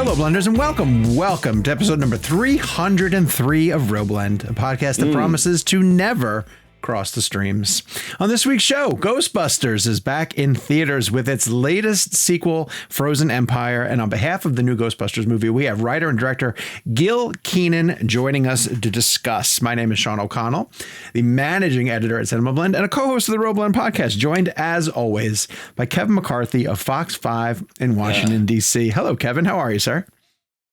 Hello, Blenders, and welcome to episode number 303 of ReelBlend, a podcast that promises to never cross the streams. On this week's show, Ghostbusters is back in theaters with its latest sequel, Frozen Empire. And on behalf of the new Ghostbusters movie, we have writer and director Gil Kenan joining us to discuss. My name is Sean O'Connell, the managing editor at CinemaBlend and a co-host of the ReelBlend podcast, joined as always by Kevin McCarthy of Fox 5 in Washington, D.C. Hello, Kevin. How are you, sir?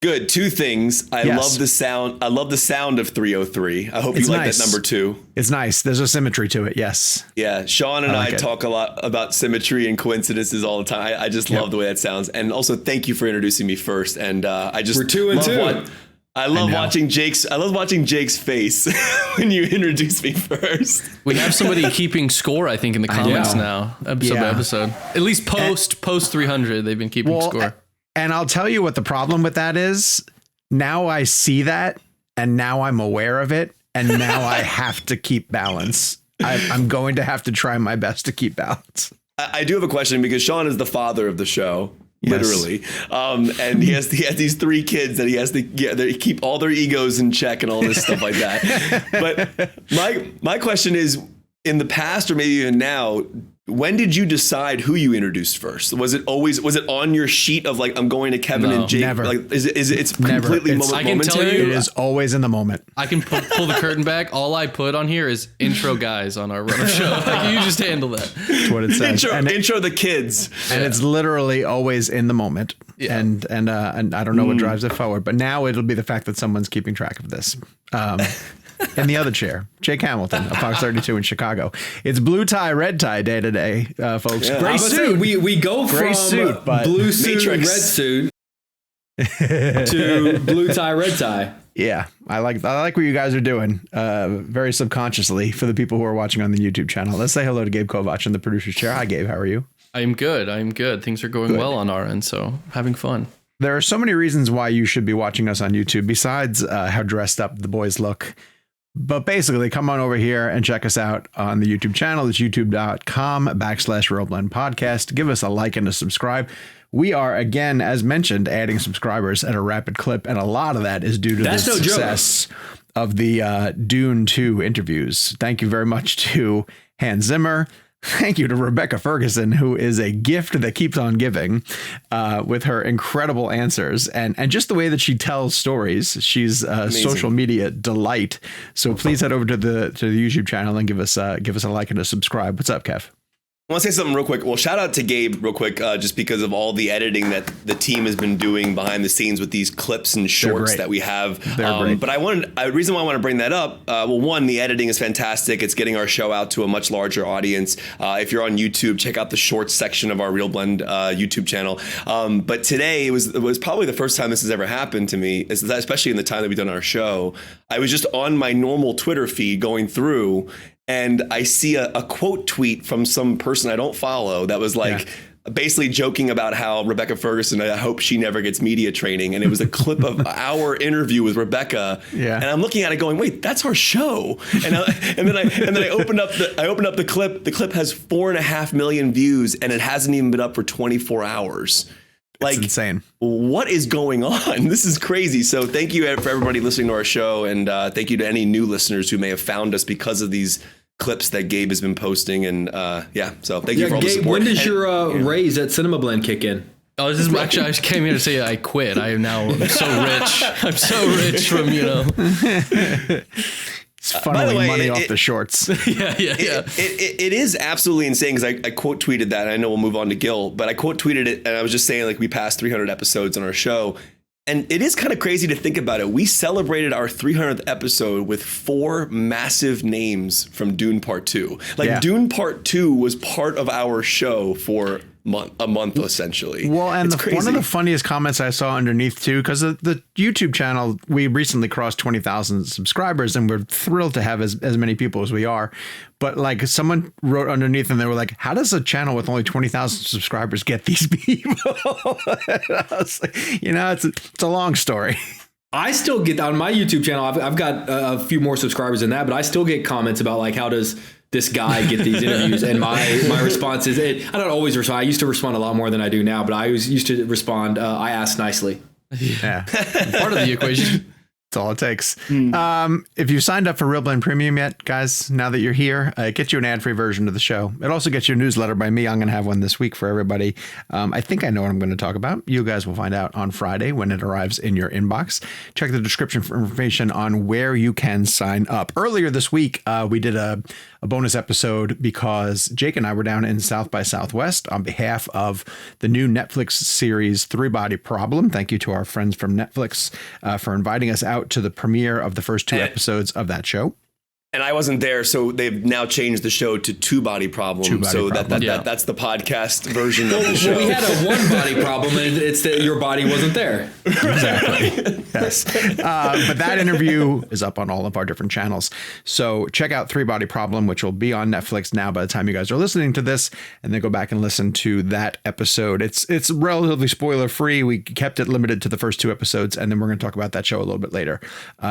Good. Two things. I love the sound. I love the sound of 303. I hope you like that number 2. It's nice. There's a symmetry to it. Yes. Yeah. Sean and I talk a lot about symmetry and coincidences all the time. I just love the way that sounds. And also thank you for introducing me first. And I just we're 2 and 2. I love watching Jake's face when you introduce me first. We have somebody keeping score, I think, in the comments now, episode by episode. At least post 300, they've been keeping score. And I'll tell you what the problem with that is. Now I see that, and now I'm aware of it, and now I have to keep balance. I'm going to have to try my best to keep balance. I do have a question because Sean is the father of the show. Literally. And he has these 3 kids that he has to keep all their egos in check and all this stuff like that. But my question is, in the past or maybe even now, when did you decide who you introduced first? Was it on your sheet of like, I'm going to Kevin and Jake? Never. Like, it's completely momentary? I can tell you, it is always in the moment. I can pull the curtain back. All I put on here is intro guys on our runner show. Like, you just handle that. That's what it says. Intro the kids. And it's literally always in the moment. Yeah. And I don't know what drives it forward, but now it'll be the fact that someone's keeping track of this. In the other chair, Jake Hamilton of Fox 32 in Chicago. It's blue tie, red tie day today, folks. Yeah. Gray suit. We go from blue suit, Matrix. red suit to blue tie, red tie. Yeah, I like what you guys are doing very subconsciously for the people who are watching on the YouTube channel. Let's say hello to Gabe Kovach in the producer's chair. Hi, Gabe. How are you? I'm good. Things are going well on our end, so having fun. There are so many reasons why you should be watching us on YouTube besides how dressed up the boys look. But basically, come on over here and check us out on the YouTube channel. It's youtube.com/ReelBlend podcast. Give us a like and a subscribe. We are, again, as mentioned, adding subscribers at a rapid clip. And a lot of that is due to the success of the Dune 2 interviews. Thank you very much to Hans Zimmer. Thank you to Rebecca Ferguson, who is a gift that keeps on giving with her incredible answers and just the way that she tells stories. She's a social media delight. So please head over to the YouTube channel and give us a like and a subscribe. What's up, Kev? I want to say something real quick. Well, shout out to Gabe real quick, just because of all the editing that the team has been doing behind the scenes with these clips and shorts that we have. They're great. But the reason why I want to bring that up, well, one, the editing is fantastic. It's getting our show out to a much larger audience. If you're on YouTube, check out the shorts section of our ReelBlend YouTube channel. But today it was probably the first time this has ever happened to me, especially in the time that we've done our show. I was just on my normal Twitter feed going through, and I see a quote tweet from some person I don't follow that was like basically joking about how Rebecca Ferguson, I hope she never gets media training. And it was a clip of our interview with Rebecca. Yeah. And I'm looking at it going, wait, that's our show. And then I opened up the clip. The clip has 4.5 million views and it hasn't even been up for 24 hours. Like, it's insane. What is going on? This is crazy. So thank you for everybody listening to our show. And thank you to any new listeners who may have found us because of these clips that Gabe has been posting. And so thank you for all the support. When does your raise at CinemaBlend kick in? Oh, this is actually, I just came here to say I quit. I'm so rich. I'm so rich from, It's funneling money off the shorts. Yeah. It is absolutely insane because I quote tweeted that. And I know we'll move on to Gil, but I quote tweeted it and I was just saying like we passed 300 episodes on our show. And it is kind of crazy to think about it. We celebrated our 300th episode with 4 massive names from Dune Part 2. Dune Part 2 was part of our show for a month essentially. Well, and one of the funniest comments I saw underneath too, because the YouTube channel, we recently crossed 20,000 subscribers and we're thrilled to have as many people as we are. But like someone wrote underneath and they were like, how does a channel with only 20,000 subscribers get these people? I was like, it's a long story. I still get on my YouTube channel. I've got a few more subscribers than that, but I still get comments about like, how does this guy get these interviews? And my response is, I don't always respond. I used to respond a lot more than I do now, but I always used to respond, I asked nicely. Yeah. Part of the equation. That's all it takes. If you signed up for ReelBlend Premium yet, guys, now that you're here, it gets you an ad-free version of the show. It also gets you a newsletter by me. I'm going to have one this week for everybody. I think I know what I'm going to talk about. You guys will find out on Friday when it arrives in your inbox. Check the description for information on where you can sign up. Earlier this week, we did a bonus episode because Jake and I were down in South by Southwest on behalf of the new Netflix series Three Body Problem. Thank you to our friends from Netflix for inviting us out to the premiere of the first 2 episodes of that show. And I wasn't there, so they've now changed the show to Two Body Problem. That's the podcast version of the show. Well, we had a one body problem, and it's that your body wasn't there. Exactly. Yes. But that interview is up on all of our different channels. So check out Three Body Problem, which will be on Netflix now by the time you guys are listening to this, and then go back and listen to that episode. It's relatively spoiler free. We kept it limited to the first 2 episodes, and then we're going to talk about that show a little bit later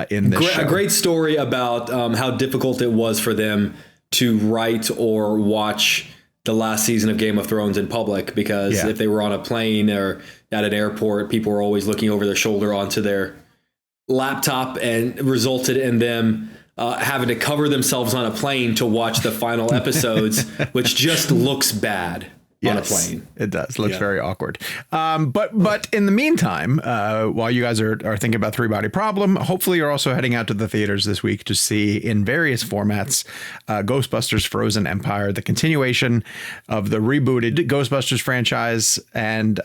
in this show. A great story about how difficult it was for them to write or watch the last season of Game of Thrones in public, because if they were on a plane or at an airport, people were always looking over their shoulder onto their laptop, and resulted in them having to cover themselves on a plane to watch the final episodes, which just looks bad. On a plane. It does. Looks very awkward. But in the meantime, while you guys are thinking about Three Body Problem, hopefully you're also heading out to the theaters this week to see in various formats Ghostbusters Frozen Empire, the continuation of the rebooted Ghostbusters franchise. And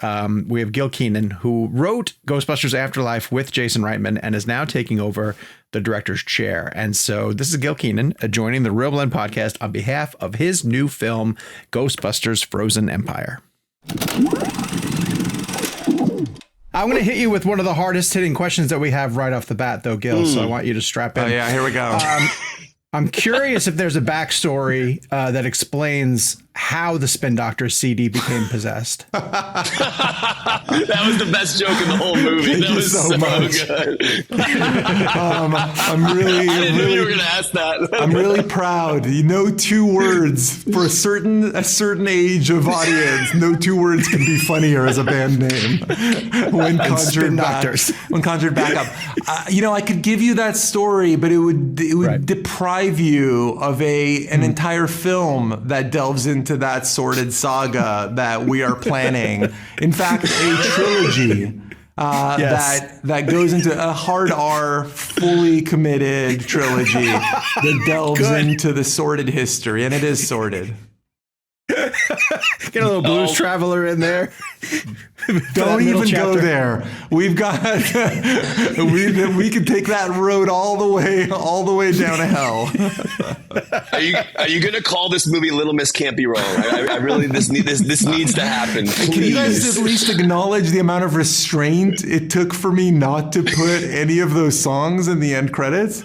we have Gil Kenan, who wrote Ghostbusters Afterlife with Jason Reitman and is now taking over the director's chair. And so this is Gil Kenan joining the ReelBlend podcast on behalf of his new film, Ghostbusters Frozen Empire. I'm going to hit you with one of the hardest hitting questions that we have right off the bat, though, Gil. So I want you to strap in. Oh, yeah, here we go. I'm curious if there's a backstory that explains how the Spin Doctor CD became possessed. That was the best joke in the whole movie. Thank that you was so much. good. I'm really, I didn't know really, you were going to ask that. I'm really proud. You know, 2 words for a certain age of audience. No 2 words can be funnier as a band name. When conjured back up. I could give you that story, but it would deprive you of an entire film that delves into that sordid saga that we are planning. In fact, a trilogy that goes into a hard R, fully committed trilogy that delves into the sordid history, and it is sordid. Get a little Blues Traveler in there. Don't even go there. We've got we can take that road all the way down to hell. Are you going to call this movie Little Miss Can't Be Wrong? I really this needs to happen. Please. Can you guys at least acknowledge the amount of restraint it took for me not to put any of those songs in the end credits?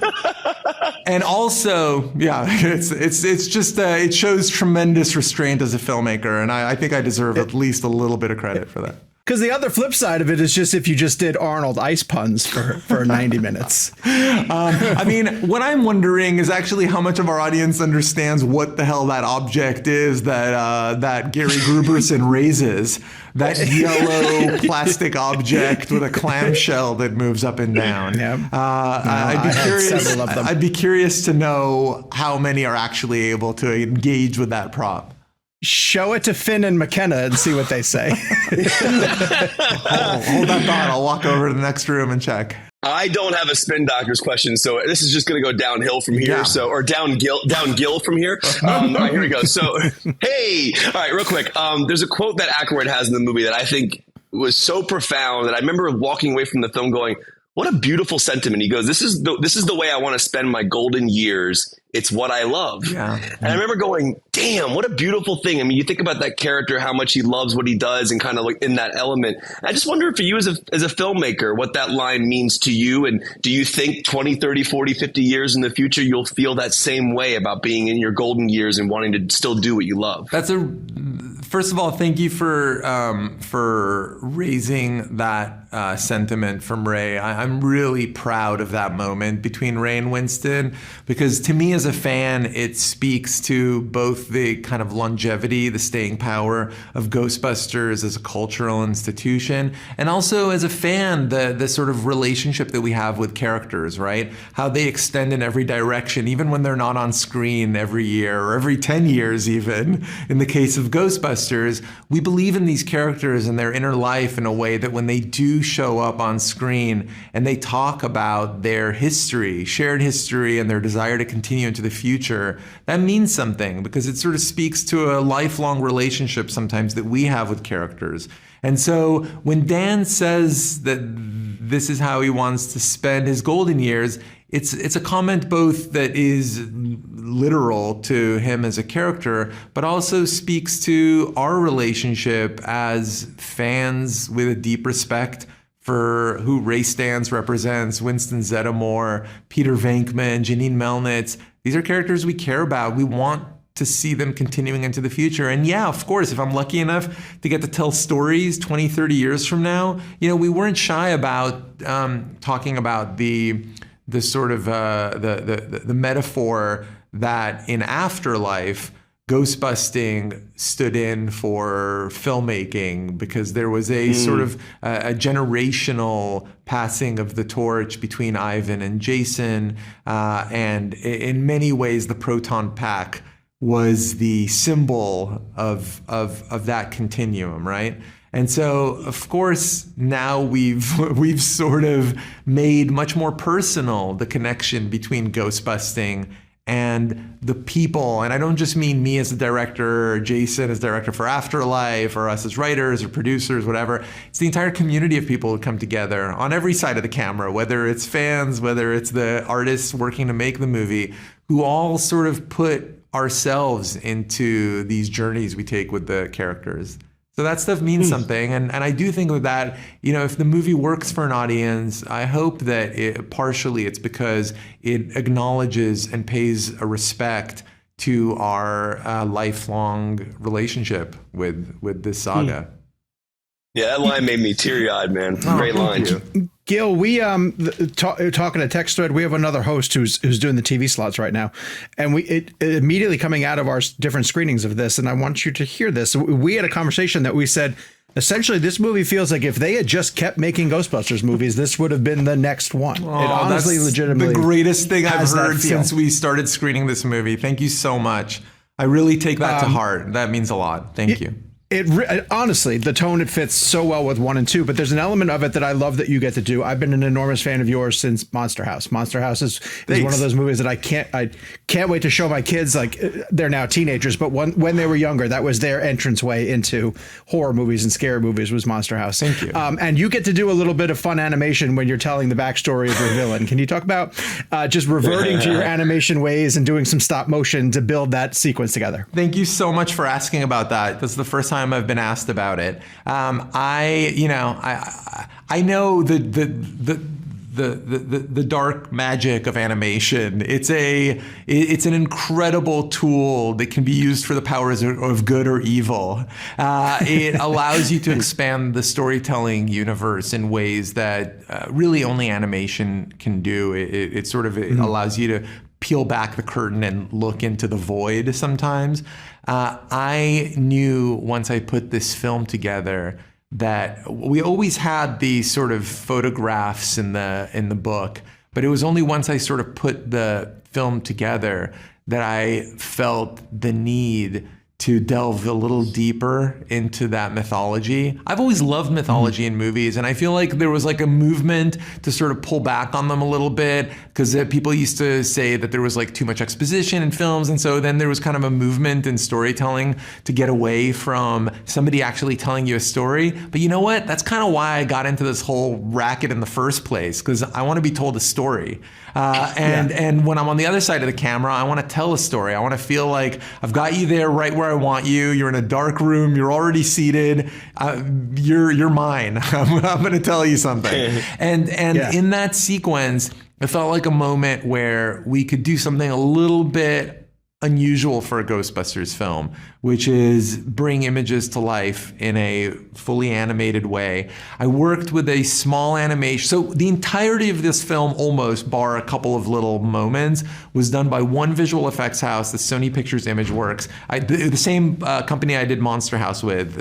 And also, it's just it shows tremendous restraint as a filmmaker, and I think I deserve at least a little bit of credit for that. Because the other flip side of it is just if you just did Arnold ice puns for 90 minutes. I mean, what I'm wondering is actually how much of our audience understands what the hell that object is that Gary Gruberson raises. That yellow plastic object with a clamshell that moves up and down. Yep. I'd be curious to know how many are actually able to engage with that prop. Show it to Finn and McKenna and see what they say. Hold that thought. I'll walk over to the next room and check. I don't have a Spin Doctors question, so this is just going to go downhill from here. Yeah. Or down Gil from here. All right, here we go. So, hey, all right, real quick. There's a quote that Aykroyd has in the movie that I think was so profound that I remember walking away from the film going, "What a beautiful sentiment." He goes, "This is the way I want to spend my golden years. It's what I love." Yeah. And I remember going, damn, what a beautiful thing. I mean, you think about that character, how much he loves what he does and kind of like in that element. I just wonder for you as a filmmaker, what that line means to you. And do you think 20, 30, 40, 50 years in the future, you'll feel that same way about being in your golden years and wanting to still do what you love? First First of all, thank you for raising that sentiment from Ray. I'm really proud of that moment between Ray and Winston, because to me as a fan, it speaks to both the kind of longevity, the staying power of Ghostbusters as a cultural institution, and also as a fan, the sort of relationship that we have with characters, right? How they extend in every direction, even when they're not on screen every year or every 10 years even. In the case of Ghostbusters, we believe in these characters and their inner life in a way that when they do show up on screen and they talk about their history, shared history, and their desire to continue into the future, that means something, because it sort of speaks to a lifelong relationship sometimes that we have with characters. And so when Dan says that this is how he wants to spend his golden years, it's a comment both that is literal to him as a character, but also speaks to our relationship as fans with a deep respect for who Ray Stantz represents, Winston Zeddemore, Peter Venkman, Janine Melnitz. These are characters we care about. We want to see them continuing into the future. And yeah, of course, if I'm lucky enough to get to tell stories 20, 30 years from now, we weren't shy about talking about the sort of the metaphor that in Afterlife, ghostbusting stood in for filmmaking, because there was a sort of a generational passing of the torch between Ivan and Jason, and in many ways the proton pack was the symbol of that continuum, right? And so, of course, now we've sort of made much more personal the connection between ghostbusting and the people. And I don't just mean me as a director, or Jason as director for Afterlife, or us as writers or producers, whatever. It's the entire community of people who come together on every side of the camera, whether it's fans, whether it's the artists working to make the movie, who all sort of put ourselves into these journeys we take with the characters. So that stuff means something. And I do think with that, if the movie works for an audience, I hope that partially it's because it acknowledges and pays a respect to our lifelong relationship with this saga. Yeah, that line made me teary-eyed, man. Great line. Gil, we talking a text thread. We have another host who's doing the TV slots right now, and it immediately coming out of our different screenings of this. And I want you to hear this. We had a conversation that we said, essentially, this movie feels like if they had just kept making Ghostbusters movies, this would have been the next one. It honestly, legitimately, the greatest thing I've heard since we started screening this movie. Thank you so much. I really take that to heart. That means a lot. Thank you. Honestly, the tone, it fits so well with 1 and 2, but there's an element of it that I love that you get to do. I've been an enormous fan of yours since Monster House. Monster House is one of those movies that I can't wait to show my kids. Like, they're now teenagers, but when they were younger, that was their entranceway into horror movies and scary movies, was Monster House. Thank you. And you get to do a little bit of fun animation when you're telling the backstory of your villain. Can you talk about just reverting to your animation ways and doing some stop motion to build that sequence together? Thank you so much for asking about that. This is the first time I've been asked about it. I know the dark magic of animation. It's an incredible tool that can be used for the powers of good or evil. It allows you to expand the storytelling universe in ways that really only animation can do. It allows you to peel back the curtain and look into the void sometimes. I knew once I put this film together that we always had these sort of photographs in the book, but it was only once I sort of put the film together that I felt the need to delve a little deeper into that mythology. I've always loved mythology in movies, and I feel like there was like a movement to sort of pull back on them a little bit, because people used to say that there was like too much exposition in films, and so then there was kind of a movement in storytelling to get away from somebody actually telling you a story. But you know what? That's kind of why I got into this whole racket in the first place, because I want to be told a story. And when I'm on the other side of the camera, I want to tell a story. I want to feel like I've got you there right where I want you. You're in a dark room. You're already seated. You're mine. I'm going to tell you something. And in that sequence, it felt like a moment where we could do something a little bit unusual for a Ghostbusters film, which is bring images to life in a fully animated way. I worked with a small animation. So the entirety of this film, almost bar a couple of little moments, was done by one visual effects house, the Sony Pictures Imageworks. The same company I did Monster House with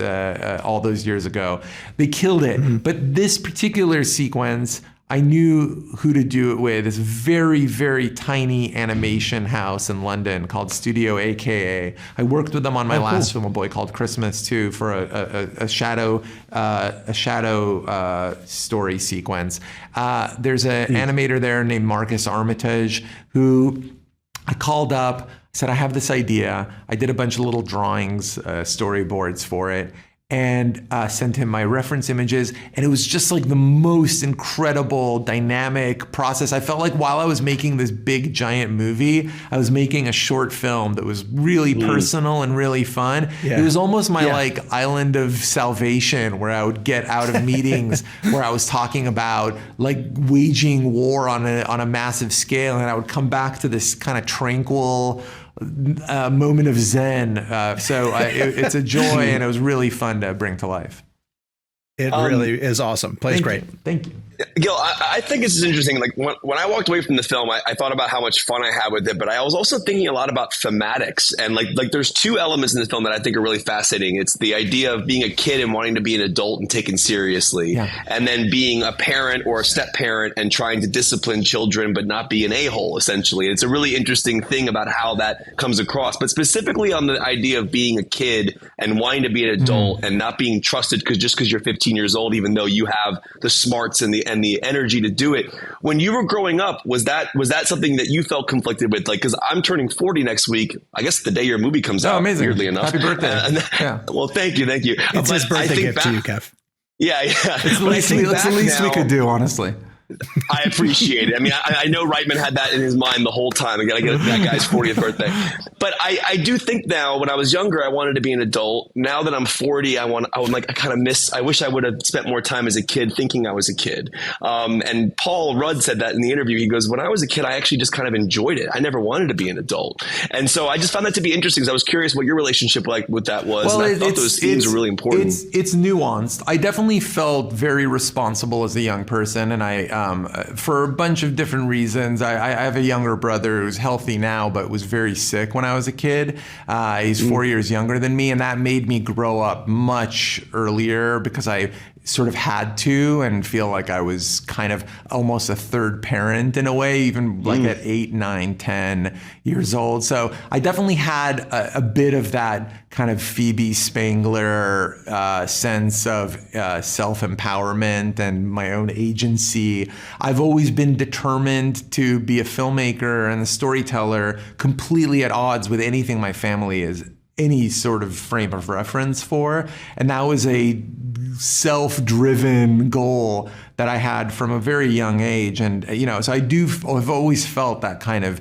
all those years ago. They killed it. Mm-hmm. But this particular sequence, I knew who to do it with. This very, very tiny animation house in London called Studio AKA. I worked with them on my last film, A Boy Called Christmas, too, for a shadow story sequence. There's an animator there named Marcus Armitage who I called up, said, I have this idea. I did a bunch of little drawings, storyboards for it, and sent him my reference images. And it was just like the most incredible dynamic process. I felt like while I was making this big giant movie, I was making a short film that was really personal and really fun. Yeah. It was almost my like island of salvation, where I would get out of meetings where I was talking about like waging war on a massive scale, and I would come back to this kind of tranquil moment of zen. It's a joy, and it was really fun to bring to life. It really is awesome. Plays great. Thank you. Gil, I think this is interesting. Like when I walked away from the film, I thought about how much fun I had with it, but I was also thinking a lot about thematics. And like there's two elements in the film that I think are really fascinating. It's the idea of being a kid and wanting to be an adult and taken seriously, and then being a parent or a step parent and trying to discipline children but not be an a-hole, essentially. It's a really interesting thing about how that comes across. But specifically on the idea of being a kid and wanting to be an adult and not being trusted because you're 15 years old, even though you have the smarts and the energy to do it. When you were growing up, was that something that you felt conflicted with? Like, because I'm turning 40 next week, I guess the day your movie comes out. Amazing. Weirdly enough. Happy birthday. Well, thank you. It's his birthday gift to you, Kev. Yeah. It's the least we could do, honestly. I appreciate it. I mean, I know Reitman had that in his mind the whole time. I got to get that guy's 40th birthday. But I do think now, when I was younger, I wanted to be an adult. Now that I'm 40, I wish I would have spent more time as a kid thinking I was a kid. And Paul Rudd said that in the interview. He goes, when I was a kid, I actually just kind of enjoyed it. I never wanted to be an adult. And so I just found that to be interesting, because I was curious what your relationship with that was. Well, and I thought those themes were really important. It's nuanced. I definitely felt very responsible as a young person, and for a bunch of different reasons. I have a younger brother who's healthy now, but was very sick when I was a kid. He's 4 years younger than me, and that made me grow up much earlier because I sort of had to, and feel like I was kind of almost a third parent in a way, even like at 8, 9, 10 years old. So I definitely had a bit of that kind of Phoebe Spangler sense of self-empowerment and my own agency. I've always been determined to be a filmmaker and a storyteller, completely at odds with anything my family is any sort of frame of reference for. And that was a self-driven goal that I had from a very young age. And, so I've always felt that kind of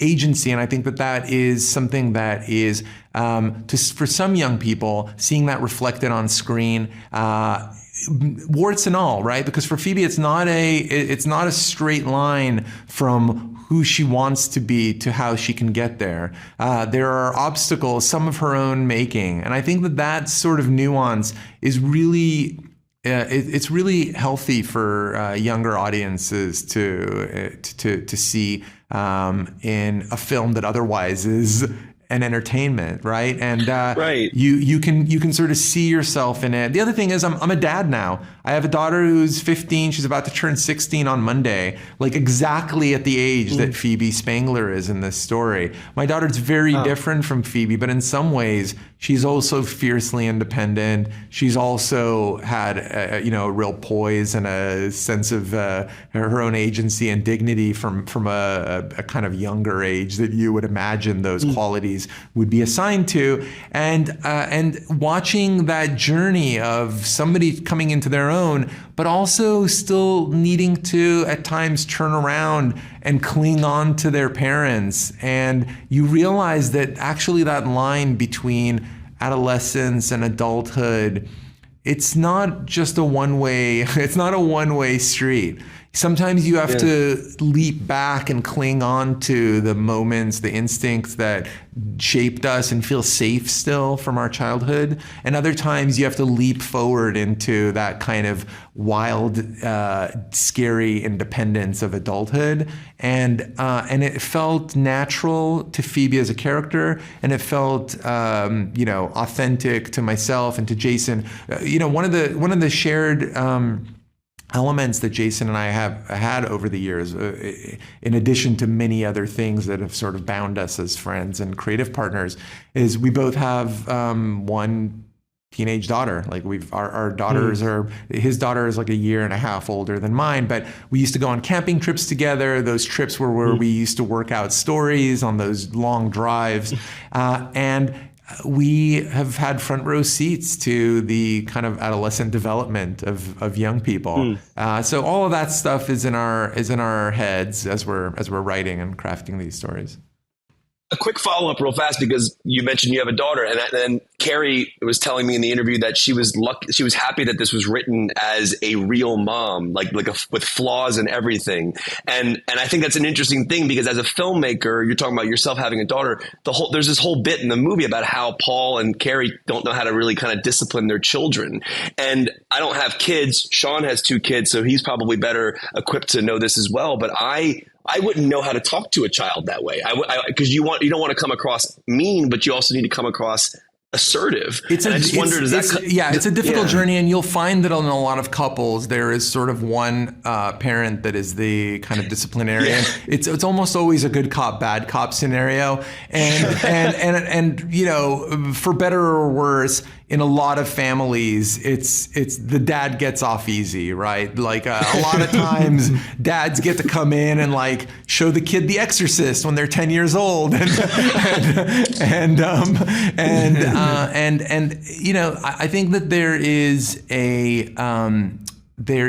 agency. And I think that is something that is, for some young people, seeing that reflected on screen, warts and all, right? Because for Phoebe, it's not a straight line from who she wants to be to how she can get there. There are obstacles, some of her own making. And I think that sort of nuance is really, it's really healthy for younger audiences to see in a film that otherwise is an entertainment, right? And right. You can sort of see yourself in it. The other thing is I'm a dad now. I have a daughter who's 15. She's about to turn 16 on Monday, like exactly at the age that Phoebe Spangler is in this story. My daughter's very different from Phoebe, but in some ways she's also fiercely independent. She's also had a real poise and a sense of her own agency and dignity from a kind of younger age that you would imagine those qualities would be assigned to. And watching that journey of somebody coming into their own, but also still needing to at times turn around and cling on to their parents. And you realize that actually that line between adolescence and adulthood, it's not just it's not a one-way street. sometimes you have to leap back and cling on to the moments, the instincts that shaped us and feel safe still from our childhood. And other times you have to leap forward into that kind of wild, scary independence of adulthood. And it felt natural to Phoebe as a character, and it felt, authentic to myself and to Jason. One of the shared elements that Jason and I have had over the years, in addition to many other things that have sort of bound us as friends and creative partners, is we both have one teenage daughter. Like our daughters are, his daughter is like 1.5 years older than mine, but we used to go on camping trips together. Those trips were where we used to work out stories on those long drives. And we have had front row seats to the kind of adolescent development of young people. So all of that stuff is in our heads as we're writing and crafting these stories. A quick follow-up real fast, because you mentioned you have a daughter, and then Carrie was telling me in the interview that she was happy that this was written as a real mom, with flaws and everything. And I think that's an interesting thing, because as a filmmaker, you're talking about yourself having a daughter. There's this whole bit in the movie about how Paul and Carrie don't know how to really kind of discipline their children. And I don't have kids. Sean has 2 kids, so he's probably better equipped to know this as well. But I wouldn't know how to talk to a child that way, because you don't want to come across mean, but you also need to come across assertive. It's a difficult journey, and you'll find that in a lot of couples there is sort of one parent that is the kind of disciplinarian. It's almost always a good cop, bad cop scenario, and for better or worse, in a lot of families, it's the dad gets off easy, right? Like a lot of times, dads get to come in and like show the kid The Exorcist when they're 10 years old, I think that there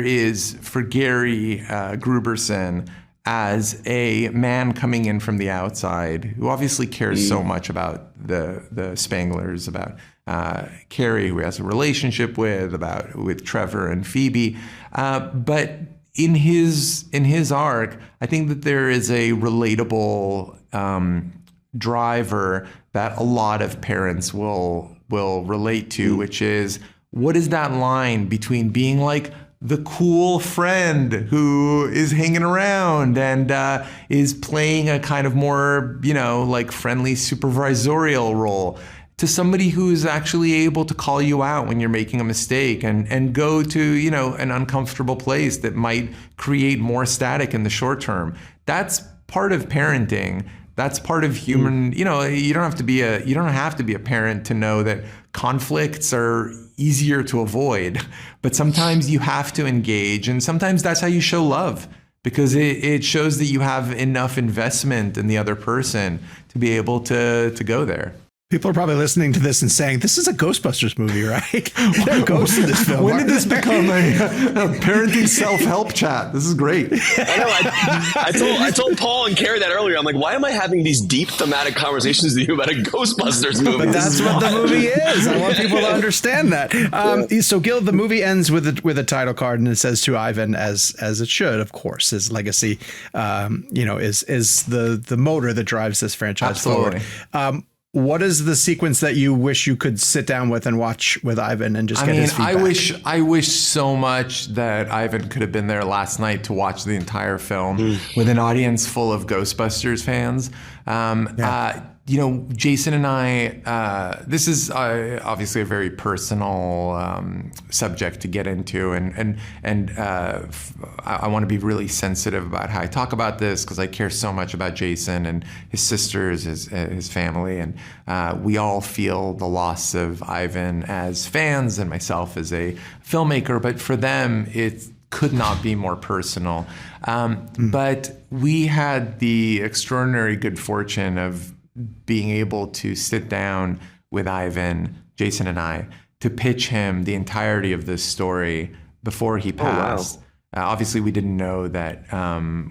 is for Gary Gruberson, as a man coming in from the outside who obviously cares so much about the Spanglers, about Carrie, who has a relationship with Trevor and Phoebe, but in his arc, I think that there is a relatable driver that a lot of parents will relate to, which is, what is that line between being like the cool friend who is hanging around and is playing a kind of more, like friendly supervisorial role, to somebody who's actually able to call you out when you're making a mistake and go to, an uncomfortable place that might create more static in the short term. That's part of parenting. That's part of human, you don't have to be a parent to know that conflicts are easier to avoid, but sometimes you have to engage, and sometimes that's how you show love, because it shows that you have enough investment in the other person to be able to go there. People are probably listening to this and saying, this is a Ghostbusters movie, right? There are ghosts in this film. When did this become a parenting self-help chat? This is great. I know. I told Paul and Carrie that earlier. I'm like, why am I having these deep thematic conversations with you about a Ghostbusters movie? But that's what the movie is. I want people to understand that. So Gil, the movie ends with a title card, and it says to Ivan, as it should, of course. His legacy, is the motor that drives this franchise forward. What is the sequence that you wish you could sit down with and watch with Ivan and just get his feedback? I wish so much that Ivan could have been there last night to watch the entire film with an audience full of Ghostbusters fans. Jason and I, this is obviously a very personal subject to get into, and I want to be really sensitive about how I talk about this, because I care so much about Jason and his sisters, his family, and we all feel the loss of Ivan as fans and myself as a filmmaker, but for them, it could not be more personal. But we had the extraordinary good fortune of being able to sit down with Ivan, Jason and I, to pitch him the entirety of this story before he passed. Oh, wow. Obviously, we didn't know that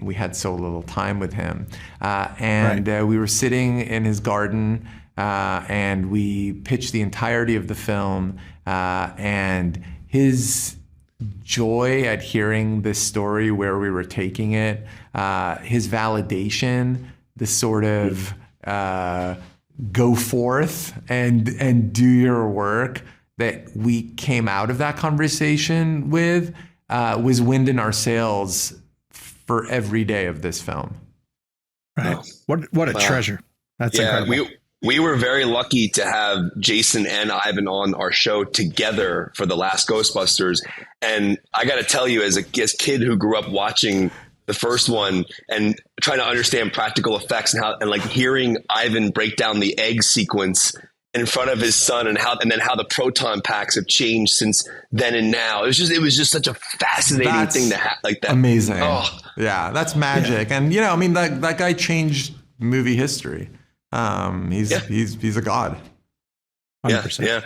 we had so little time with him. We were sitting in his garden, and we pitched the entirety of the film, and his joy at hearing this story, where we were taking it, his validation, this sort of go forth and do your work that we came out of that conversation with was wind in our sails for every day of this film. Right. What a treasure. That's incredible. We were very lucky to have Jason and Ivan on our show together for the last Ghostbusters. And I got to tell you, as a kid who grew up watching the first one and trying to understand practical effects and like hearing Ivan break down the egg sequence in front of his son and then how the proton packs have changed since then and now. It was just such a fascinating thing to have, like that. Amazing. Oh. Yeah, that's magic. Yeah. And I mean, that guy changed movie history. He's a god. 100%.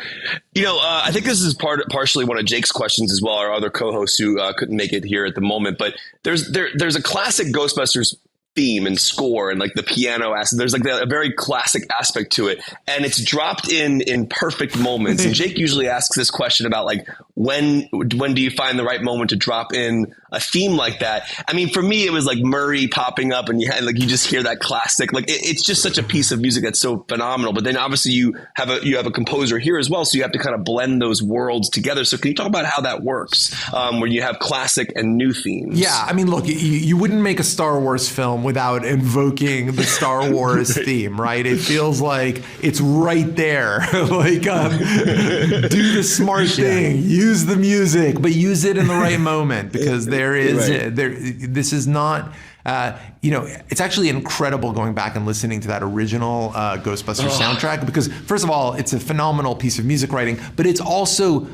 Yeah. I think this is partially one of Jake's questions as well, our other co-hosts who couldn't make it here at the moment. But there's a classic Ghostbusters theme and score and like the piano aspect. There's like a very classic aspect to it, and it's dropped in perfect moments. And Jake usually asks this question about like when do you find the right moment to drop in a theme like that? I mean, for me, it was like Murray popping up, and you just hear that classic. Like it's just such a piece of music that's so phenomenal. But then obviously you have a composer here as well, so you have to kind of blend those worlds together. So can you talk about how that works, where you have classic and new themes? Yeah, I mean, look, you wouldn't make a Star Wars film without invoking the Star Wars theme, right? It feels like it's right there. Like, do the smart thing, use the music, but use it in the right moment, because this is not, it's actually incredible going back and listening to that original Ghostbusters soundtrack, because first of all, it's a phenomenal piece of music writing, but it's also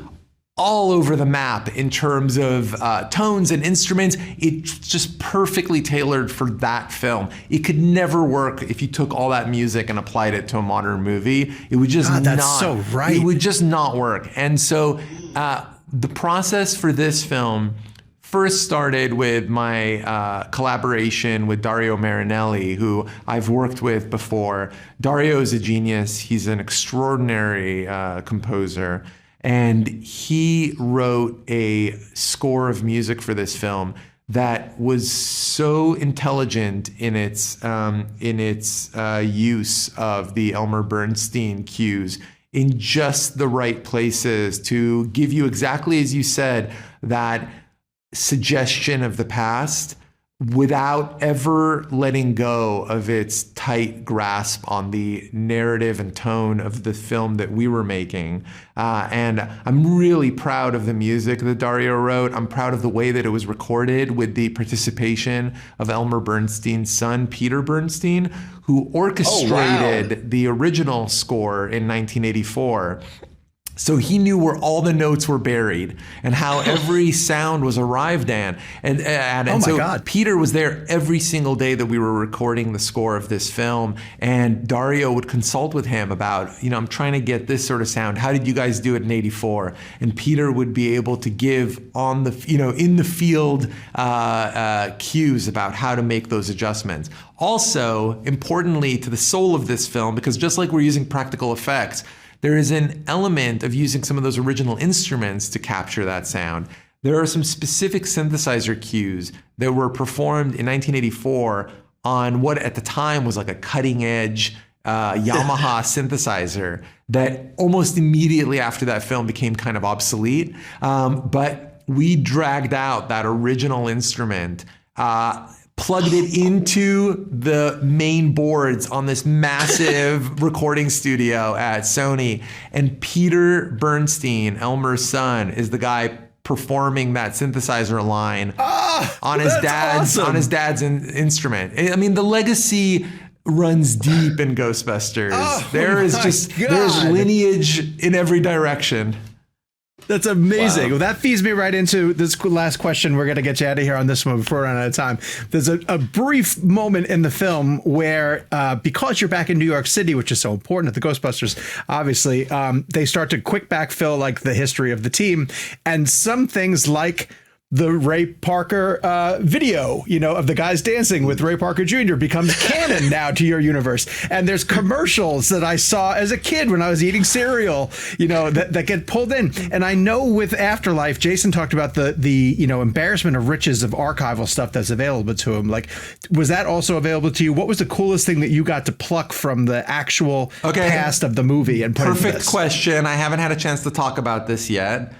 all over the map in terms of tones and instruments. It's just perfectly tailored for that film. It could never work if you took all that music and applied it to a modern movie. It would just It would just not work. And so the process for this film first started with my collaboration with Dario Marinelli, who I've worked with before. Dario is a genius. He's an extraordinary composer. And he wrote a score of music for this film that was so intelligent in its use of the Elmer Bernstein cues in just the right places to give you, exactly as you said, that suggestion of the past without ever letting go of its tight grasp on the narrative and tone of the film that we were making. And I'm really proud of the music that Dario wrote. I'm proud of the way that it was recorded with the participation of Elmer Bernstein's son, Peter Bernstein, who orchestrated the original score in 1984. So he knew where all the notes were buried and how every sound was arrived at. And so Peter was there every single day that we were recording the score of this film. And Dario would consult with him about, I'm trying to get this sort of sound. How did you guys do it in 84? And Peter would be able to give on the, in the field cues about how to make those adjustments. Also, importantly to the soul of this film, because just like we're using practical effects, there is an element of using some of those original instruments to capture that sound. There are some specific synthesizer cues that were performed in 1984 on what at the time was like a cutting edge Yamaha synthesizer that almost immediately after that film became kind of obsolete. But we dragged out that original instrument, plugged it into the main boards on this massive recording studio at Sony. And Peter Bernstein, Elmer's son, is the guy performing that synthesizer line on his dad's instrument. I mean, the legacy runs deep in Ghostbusters. There's lineage in every direction. That's amazing. Wow. Well, that feeds me right into this last question. We're going to get you out of here on this one before we run out of time. There's a brief moment in the film where, because you're back in New York City, which is so important at the Ghostbusters, obviously, they start to quick backfill like the history of the team. And some things like the Ray Parker video, of the guys dancing with Ray Parker Jr. becomes canon now to your universe. And there's commercials that I saw as a kid when I was eating cereal, that get pulled in. And I know with Afterlife, Jason talked about the embarrassment of riches of archival stuff that's available to him. Like, was that also available to you? What was the coolest thing that you got to pluck from the actual cast of the movie and put into this? Perfect question. I haven't had a chance to talk about this yet.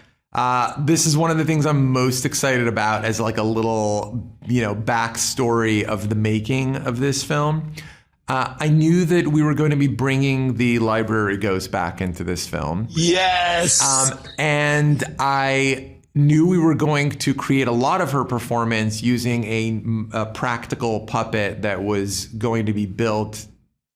This is one of the things I'm most excited about as like a little, backstory of the making of this film. I knew that we were going to be bringing the library ghost back into this film. Yes. And I knew we were going to create a lot of her performance using a practical puppet that was going to be built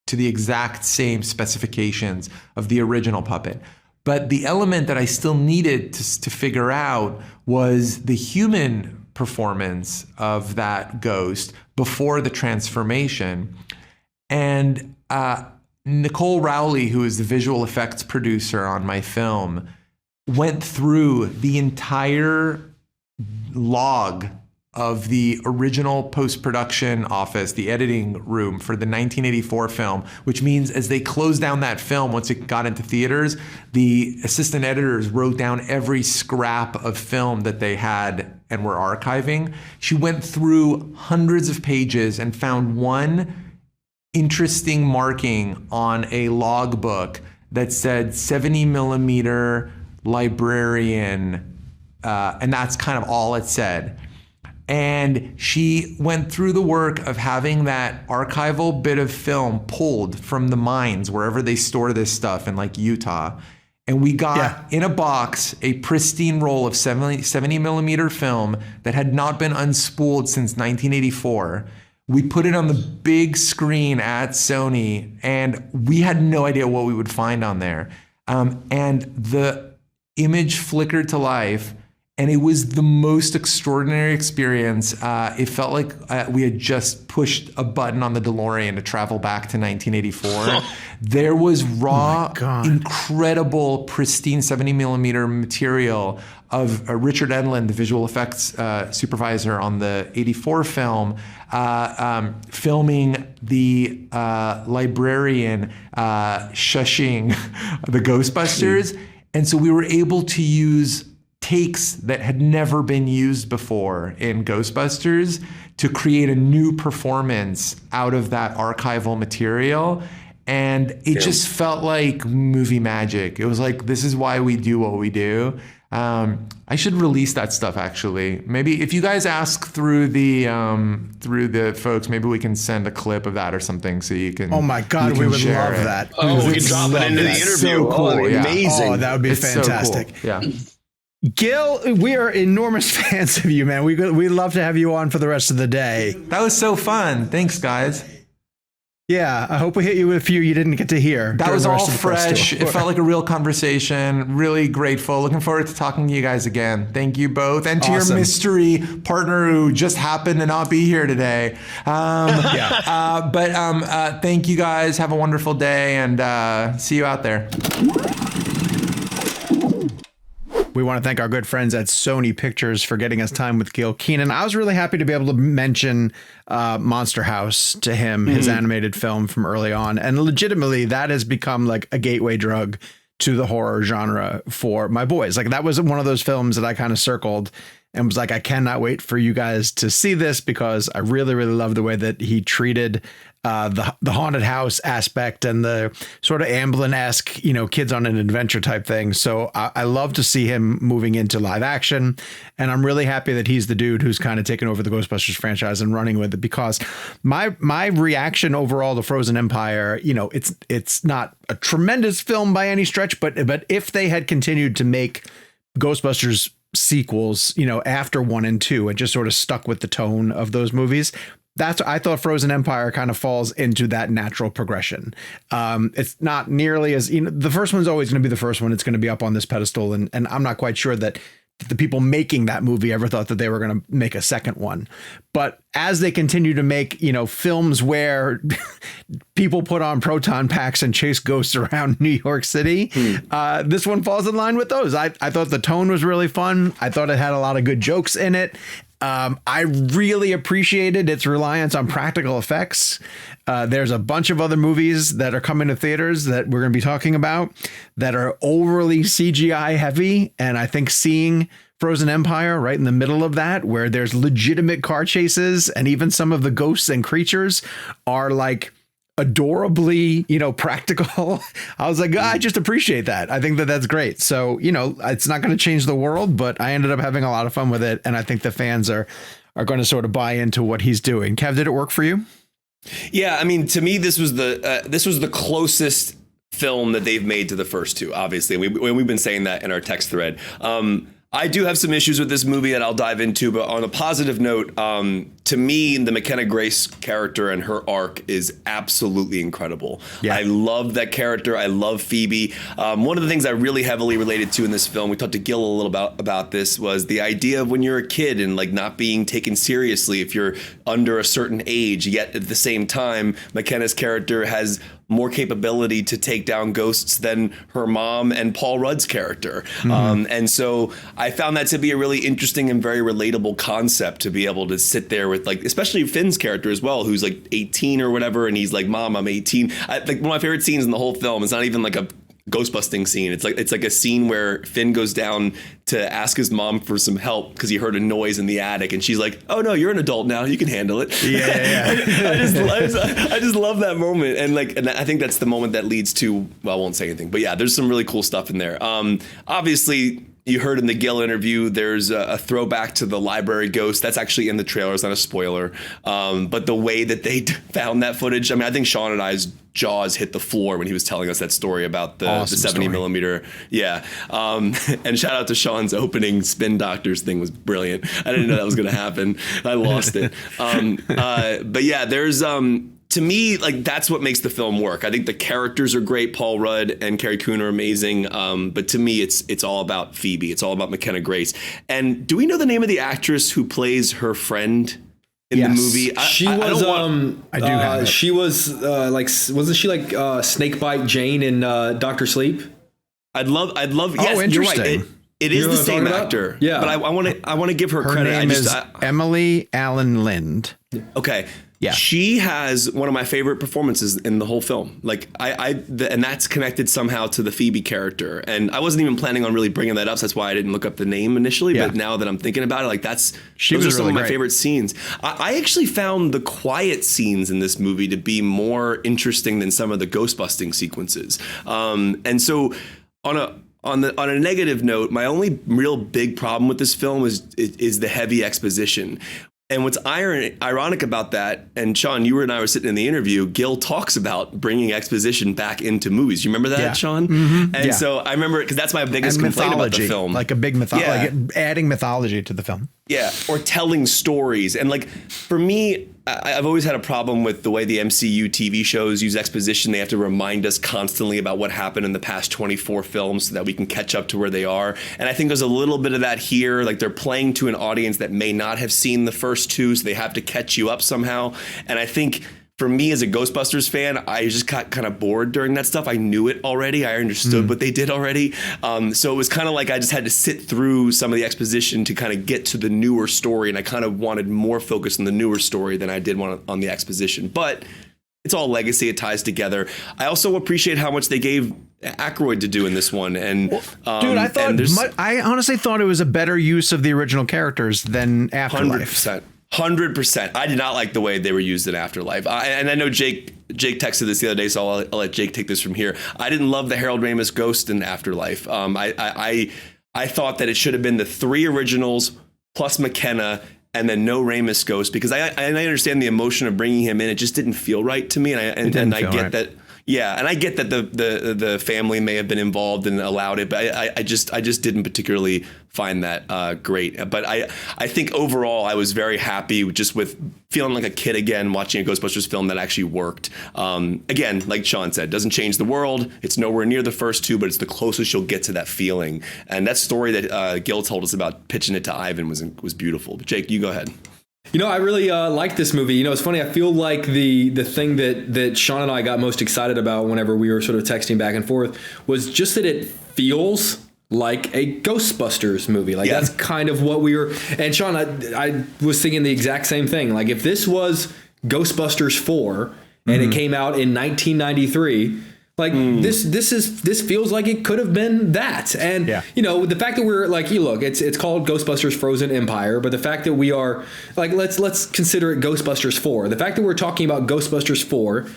to the exact same specifications of the original puppet. But the element that I still needed to figure out was the human performance of that ghost before the transformation. And Nicole Rowley, who is the visual effects producer on my film, went through the entire log of the original post-production office, the editing room for the 1984 film, which means as they closed down that film, once it got into theaters, the assistant editors wrote down every scrap of film that they had and were archiving. She went through hundreds of pages and found one interesting marking on a logbook that said 70 millimeter librarian, and that's kind of all it said. And she went through the work of having that archival bit of film pulled from the mines, wherever they store this stuff in like Utah. And we got in a box a pristine roll of 70 millimeter film that had not been unspooled since 1984. We put it on the big screen at Sony, and we had no idea what we would find on there. And the image flickered to life. And it was the most extraordinary experience. It felt like we had just pushed a button on the DeLorean to travel back to 1984. There was raw, incredible, pristine 70 millimeter material of Richard Edlund, the visual effects supervisor on the 84 film, filming the librarian shushing the Ghostbusters. And so we were able to use takes that had never been used before in Ghostbusters to create a new performance out of that archival material. And it just felt like movie magic. It was like, this is why we do what we do. I should release that stuff, actually. Maybe if you guys ask through the folks, maybe we can send a clip of that or something so you can. Oh my God, we would love that. Oh, we can drop it into the interview. So cool, amazing. Oh, that would be fantastic. So cool. Yeah. Gil, we are enormous fans of you, man. We'd love to have you on for the rest of the day. That was so fun. Thanks, guys. Yeah, I hope we hit you with a few you didn't get to hear. That was all fresh. It felt like a real conversation. Really grateful. Looking forward to talking to you guys again. Thank you both. And to your mystery partner who just happened to not be here today. But thank you guys. Have a wonderful day and see you out there. We want to thank our good friends at Sony Pictures for getting us time with Gil Kenan. I was really happy to be able to mention Monster House to him, his animated film from early on. And legitimately, that has become like a gateway drug to the horror genre for my boys. Like, that was one of those films that I kind of circled and was like, I cannot wait for you guys to see this because I really, really love the way that he treated the haunted house aspect and the sort of Amblin-esque, kids on an adventure type thing. So I love to see him moving into live action. And I'm really happy that he's the dude who's kind of taken over the Ghostbusters franchise and running with it, because my reaction overall to Frozen Empire, it's not a tremendous film by any stretch, but if they had continued to make Ghostbusters sequels, after 1 and 2 and just sort of stuck with the tone of those movies, I thought Frozen Empire kind of falls into that natural progression. It's not nearly as, the first one's always going to be the first one. It's going to be up on this pedestal. And I'm not quite sure that the people making that movie ever thought that they were going to make a second one. But as they continue to make, films where people put on proton packs and chase ghosts around New York City, this one falls in line with those. I thought the tone was really fun. I thought it had a lot of good jokes in it. I really appreciated its reliance on practical effects. There's a bunch of other movies that are coming to theaters that we're going to be talking about that are overly CGI heavy. And I think seeing Frozen Empire right in the middle of that, where there's legitimate car chases and even some of the ghosts and creatures are like adorably, practical. I was like, I just appreciate that. I think that that's great. So, it's not going to change the world, but I ended up having a lot of fun with it. And I think the fans are going to sort of buy into what he's doing. Kev, did it work for you? Yeah. I mean, to me, this was the closest film that they've made to the first two, obviously. We've been saying that in our text thread. I do have some issues with this movie that I'll dive into, but on a positive note, to me, the McKenna Grace character and her arc is absolutely incredible. Yeah. I love that character. I love Phoebe. One of the things I really heavily related to in this film, we talked to Gil a little about this, was the idea of when you're a kid and like not being taken seriously if you're under a certain age, yet at the same time, McKenna's character has more capability to take down ghosts than her mom and Paul Rudd's character. And so I found that to be a really interesting and very relatable concept to be able to sit there with, like, especially Finn's character as well, who's like 18 or whatever. And he's like, Mom, I'm 18. Like one of my favorite scenes in the whole film. It's not even like a ghost-busting scene. It's like a scene where Finn goes down to ask his mom for some help because he heard a noise in the attic, and she's like, "Oh no, you're an adult now. You can handle it." Yeah. I just love that moment, and I think that's the moment that leads to. Well, I won't say anything, but yeah, there's some really cool stuff in there. Obviously, you heard in the Gil interview, there's a throwback to the library ghost. That's actually in the trailer. It's not a spoiler. But the way that they found that footage, I mean, I think Sean and I's jaws hit the floor when he was telling us that story about the 70 millimeter. Yeah. And shout out to Sean's opening Spin Doctors thing was brilliant. I didn't know that was going to happen. I lost it. But yeah, there's, to me, like, that's what makes the film work. I think the characters are great. Paul Rudd and Carrie Coon are amazing. But to me, it's all about Phoebe. It's all about McKenna Grace. And do we know the name of the actress who plays her friend in the movie? She was wasn't she like Snakebite Jane in Dr. Sleep? I'd love. Yes, interesting. You're right. It is the same actor. Yeah, but I want to give her credit. Her name is Emily Allen Lind. Okay. Yeah. She has one of my favorite performances in the whole film. Like and that's connected somehow to the Phoebe character. And I wasn't even planning on really bringing that up. So that's why I didn't look up the name initially. Yeah. But now that I'm thinking about it, like those are some of my favorite scenes. I actually found the quiet scenes in this movie to be more interesting than some of the ghost-busting sequences. And so on a negative note, my only real big problem with this film is the heavy exposition. And what's ironic about that, and Sean, you and I were sitting in the interview, Gil talks about bringing exposition back into movies. You remember that, Sean? Mm-hmm. And so I remember it because that's my biggest complaint about the film. Like a big mythology, like adding mythology to the film. Yeah, or telling stories. And like, for me, I've always had a problem with the way the MCU TV shows use exposition. They have to remind us constantly about what happened in the past 24 films so that we can catch up to where they are. And I think there's a little bit of that here. Like, they're playing to an audience that may not have seen the first two, so they have to catch you up somehow. And I think for me as a Ghostbusters fan, I just got kind of bored during that stuff. I knew it already. I understood what they did already. So it was kind of like I just had to sit through some of the exposition to kind of get to the newer story. And I kind of wanted more focus on the newer story than I did on the exposition. But it's all legacy. It ties together. I also appreciate how much they gave Aykroyd to do in this one. And dude, I honestly thought it was a better use of the original characters than Afterlife. 100%. I did not like the way they were used in Afterlife. And I know Jake texted this the other day, so I'll let Jake take this from here. I didn't love the Harold Ramis ghost in Afterlife. I thought that it should have been the three originals plus McKenna and then no Ramis ghost, because I understand the emotion of bringing him in. It just didn't feel right to me. And I get that. Yeah, and I get that the family may have been involved and allowed it, but I just didn't particularly find that great. But I think overall I was very happy with feeling like a kid again, watching a Ghostbusters film that actually worked. Again, like Sean said, doesn't change the world. It's nowhere near the first two, but it's the closest you'll get to that feeling. And that story that Gil told us about pitching it to Ivan was beautiful. But Jake, you go ahead. I really like this movie. It's funny. I feel like the thing that Sean and I got most excited about whenever we were sort of texting back and forth was just that it feels like a Ghostbusters movie. Like that's kind of what we were. And Sean, I was thinking the exact same thing. Like if this was Ghostbusters 4 and it came out in 1993. Like this feels like it could have been that. And the fact that we're like, it's called Ghostbusters Frozen Empire, but the fact that we are like, let's consider it Ghostbusters 4. The fact that we're talking about Ghostbusters 4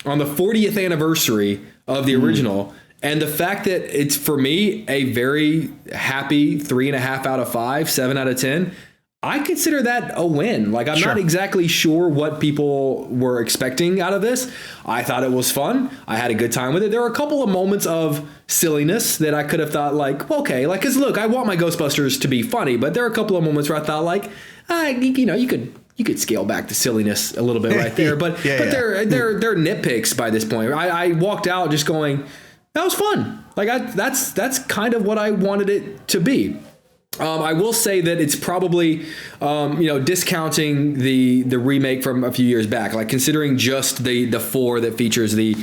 on the 40th anniversary of the original, and the fact that it's, for me, a very happy 3.5 out of 5, 7 out of 10. I consider that a win. Like, I'm not exactly sure what people were expecting out of this. I thought it was fun. I had a good time with it. There were a couple of moments of silliness that I could have thought, like, okay, like, because look, I want my Ghostbusters to be funny, but there are a couple of moments where I thought, like, you could scale back the silliness a little bit right there. But they're nitpicks by this point. I walked out just going, that was fun. Like, that's kind of what I wanted it to be. I will say that it's probably, discounting the remake from a few years back, like considering just the 4 that features the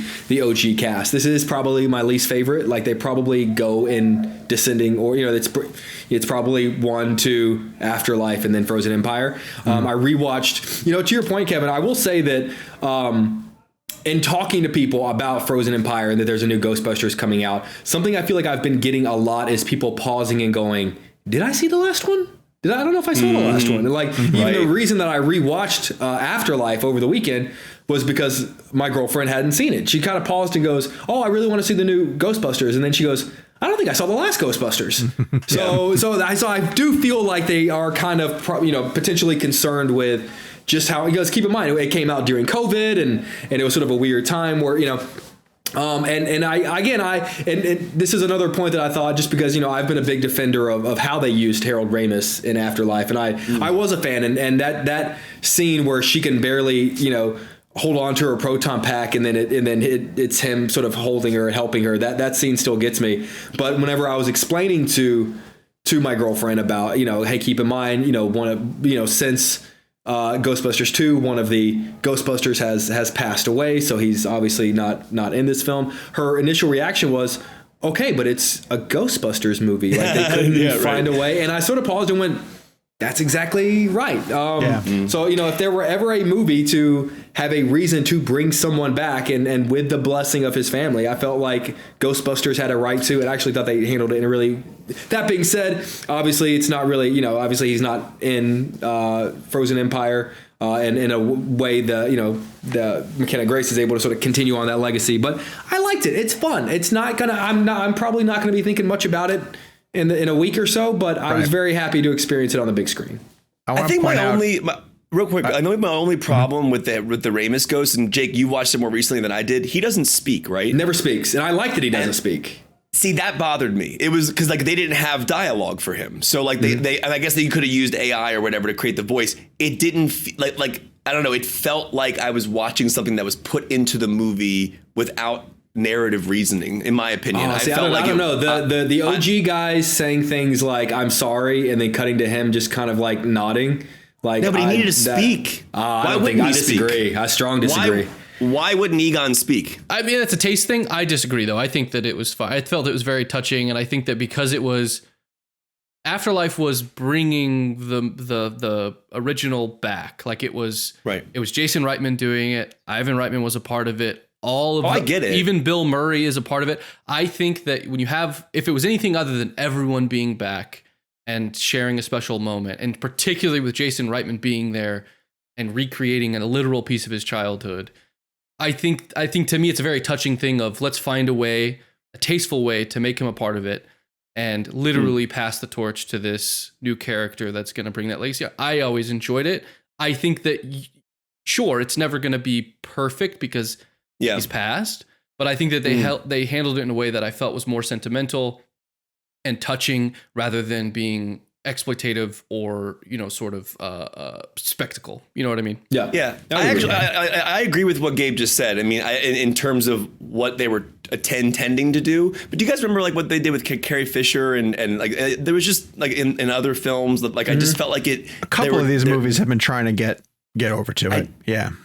OG cast. This is probably my least favorite. Like they probably go in descending order. It's probably 1, 2, Afterlife, and then Frozen Empire. I rewatched. To your point, Kevin, I will say that. In talking to people about Frozen Empire and that there's a new Ghostbusters coming out, something I feel like I've been getting a lot is people pausing and going, did I see the last one? I don't know if I saw the last one. And like, even the reason that I rewatched Afterlife over the weekend was because my girlfriend hadn't seen it. She kind of paused and goes, oh, I really want to see the new Ghostbusters. And then she goes, I don't think I saw the last Ghostbusters. So I do feel like they are kind of, potentially concerned with just how, because keep in mind, it came out during COVID and it was sort of a weird time where, and this is another point that I thought, just because, I've been a big defender of how they used Harold Ramis in Afterlife. And I was a fan. And that scene where she can barely, hold on to her proton pack and then it's him sort of holding her and helping her. That scene still gets me. But whenever I was explaining to my girlfriend about, hey, keep in mind, since Ghostbusters 2, one of the Ghostbusters has passed away, so he's obviously not in this film. Her initial reaction was, okay, but it's a Ghostbusters movie. Like they couldn't find a way. And I sort of paused and went, that's exactly right. So, if there were ever a movie to have a reason to bring someone back and with the blessing of his family, I felt like Ghostbusters had a right to. And I actually thought they handled it in a really. That being said, obviously it's not really, obviously he's not in Frozen Empire. And in a way, the McKenna Grace is able to sort of continue on that legacy. But I liked it. It's fun. It's not gonna. I'm probably not gonna be thinking much about it in a week or so, but I was very happy to experience it on the big screen. I think real quick, I know my only problem with the Ramis Ghost, and Jake, you watched it more recently than I did. He doesn't speak, right? He never speaks, and I like that he doesn't speak. See, that bothered me. It was because like they didn't have dialogue for him, so like they I guess they could have used AI or whatever to create the voice. It didn't like I don't know. It felt like I was watching something that was put into the movie without narrative reasoning, in my opinion. I don't know. The OG guys saying things like "I'm sorry" and then cutting to him just kind of like nodding. Like no, but he needed to speak. I disagree. I strongly disagree. Why wouldn't Egon speak? I mean, it's a taste thing. I disagree, though. I think that it was fine. I felt it was very touching, and I think that because it was Afterlife was bringing the original back. Like it was It was Jason Reitman doing it. Ivan Reitman was a part of it. I get it. Even Bill Murray is a part of it. I think that when you have, if it was anything other than everyone being back and sharing a special moment, and particularly with Jason Reitman being there and recreating a literal piece of his childhood, I think to me it's a very touching thing of let's find a tasteful way to make him a part of it and literally pass the torch to this new character that's going to bring that legacy. I always enjoyed it. I think that sure, it's never going to be perfect because he's passed, but I think that they handled it in a way that I felt was more sentimental and touching rather than being exploitative or, sort of spectacle. You know what I mean? Yeah. I agree with what Gabe just said. I mean, in terms of what they were intending to do. But do you guys remember like what they did with Carrie Fisher and like there was just like in other films that like I just felt like it. A couple of these movies have been trying to get over to it.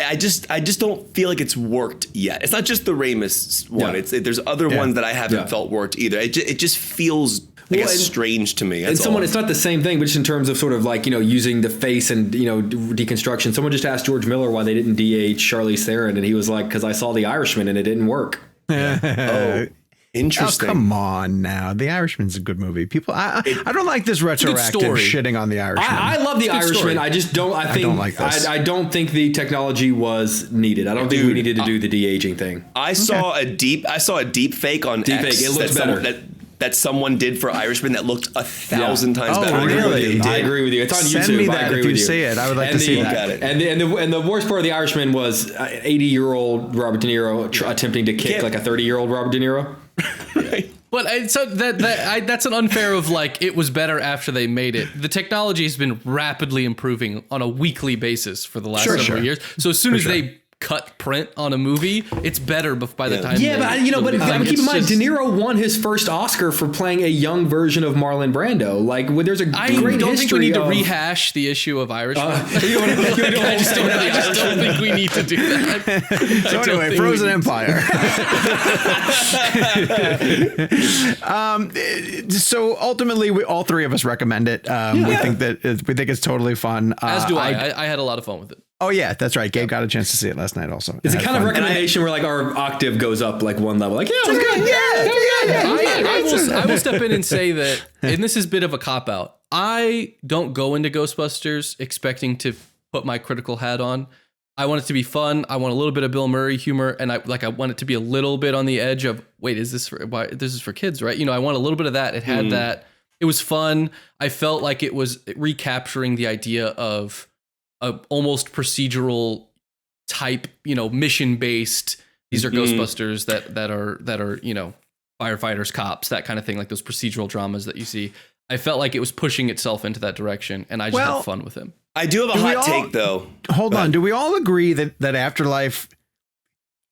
I just don't feel like it's worked yet. It's not just the Ramis one. There's other ones that I haven't felt worked either. It just feels strange to me. It's not the same thing, but just in terms of sort of like, using the face and, deconstruction. Someone just asked George Miller why they didn't DH Charlize Theron, and he was like, because I saw The Irishman and it didn't work. Oh, interesting. Oh, come on now. The Irishman's a good movie. People, I don't like this retroactive shitting on The Irishman. I love The Irishman. Story. I just don't. I don't like this. I don't think the technology was needed. I don't think we needed to do the de-aging thing. I saw a deep fake on X. It looks better. That someone did for Irishman that looked 1,000 times better. Oh, really? I agree with you. It's on YouTube. Send me that I agree if you with see it. I would like to see that. And the worst part of The Irishman was 80-year-old Robert De Niro attempting to kick like a 30-year-old Robert De Niro. But so that's an unfair of like it was better after they made it. The technology has been rapidly improving on a weekly basis for the last several years. So as soon as they cut print on a movie, it's better by the time. Yeah, but keep in mind, De Niro won his first Oscar for playing a young version of Marlon Brando. Like, there's a I don't think we need to rehash the issue of Irishman. I just don't think we need to do that. So anyway, Frozen Empire. So ultimately, all three of us recommend it. We think it's totally fun. As do I. I had a lot of fun with it. Oh yeah, that's right. Gabe got a chance to see it last night also. It's a kind of recommendation where like our octave goes up like one level. Like, it was good. I will step in and say that, and this is a bit of a cop-out, I don't go into Ghostbusters expecting to put my critical hat on. I want it to be fun. I want a little bit of Bill Murray humor, and I want it to be a little bit on the edge of, wait, this is for kids, right? I want a little bit of that. It had that. It was fun. I felt like it was recapturing the idea of almost procedural type, mission based. These are Ghostbusters that are firefighters, cops, that kind of thing, like those procedural dramas that you see. I felt like it was pushing itself into that direction, and I just had fun with him. I do have a hot take though. Hold on. Do we all agree that Afterlife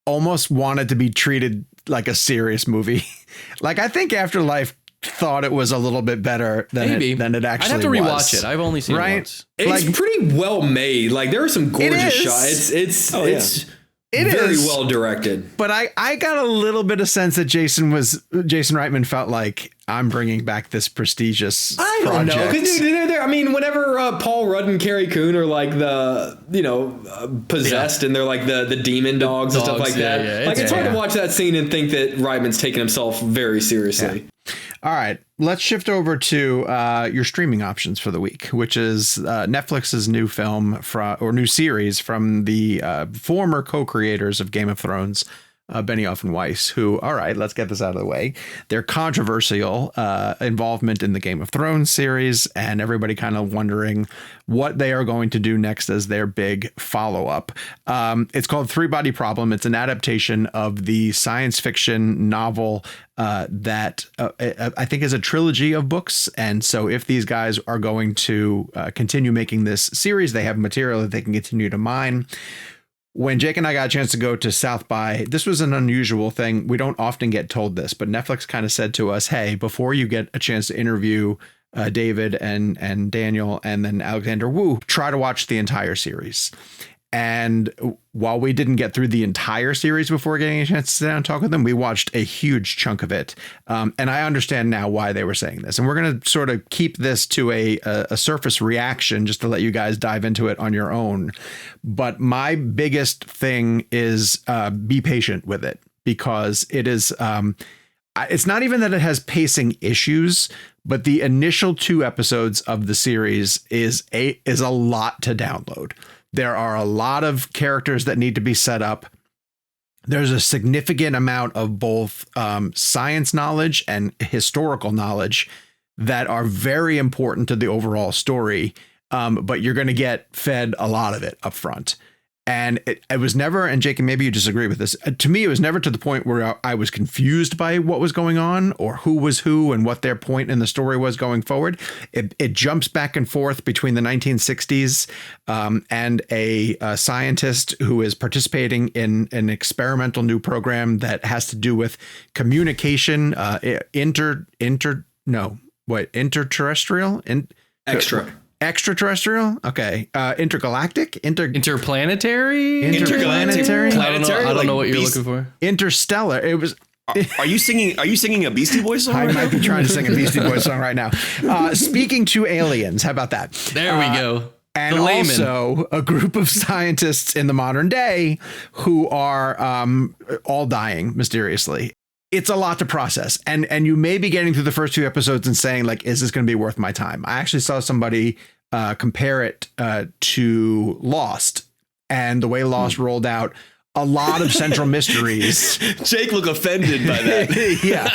almost wanted to be treated like a serious movie? Like, I think Afterlife thought it was a little bit better than it actually was. I'd have to rewatch it. I've only seen it once. It's like, pretty well made. Like, there are some gorgeous shots. It's very well directed. But I got a little bit of sense that Jason Reitman felt like, I'm bringing back this prestigious project. I don't know. Because I mean, whenever Paul Rudd and Carrie Coon are like the, possessed and they're like the demon dogs and stuff like that. Yeah, it's hard to watch that scene and think that Reitman's taking himself very seriously. Yeah. All right, let's shift over to your streaming options for the week, which is Netflix's new film new series from the former co-creators of Game of Thrones, Benioff and Weiss, who, all right, let's get this out of the way. Their controversial involvement in the Game of Thrones series, and everybody kind of wondering what they are going to do next as their big follow-up. It's called Three Body Problem. It's an adaptation of the science fiction novel that I think is a trilogy of books. And so if these guys are going to continue making this series, they have material that they can continue to mine. When Jake and I got a chance to go to South by, this was an unusual thing. We don't often get told this, but Netflix kind of said to us, hey, before you get a chance to interview David and Daniel and then Alexander Wu, try to watch the entire series. And while we didn't get through the entire series before getting a chance to sit down and talk with them, we watched a huge chunk of it. And I understand now why they were saying this. And we're going to sort of keep this to a surface reaction just to let you guys dive into it on your own. But my biggest thing is be patient with it, because it is it's not even that it has pacing issues, but the initial 2 episodes of the series is a lot to download. There are a lot of characters that need to be set up. There's a significant amount of both science knowledge and historical knowledge that are very important to the overall story. But you're going to get fed a lot of it up front. And it was never, and Jake, and maybe you disagree with this, to me, it was never to the point where I was confused by what was going on or who was who and what their point in the story was going forward. It jumps back and forth between the 1960s and a scientist who is participating in an experimental new program that has to do with communication, interterrestrial? Extraterrestrial? Okay. Intergalactic? Interplanetary? I don't know what you're looking for. Interstellar. It was. Are you singing a Beastie Boys song? I might be trying to sing a Beastie Boys song right now. Speaking to aliens. How about that? There we go. And also a group of scientists in the modern day who are all dying mysteriously. It's a lot to process. And you may be getting through the first 2 episodes and saying, like, is this going to be worth my time? I actually saw somebody compare it to Lost, and the way Lost rolled out a lot of central mysteries. Jake looked offended by that. Yeah.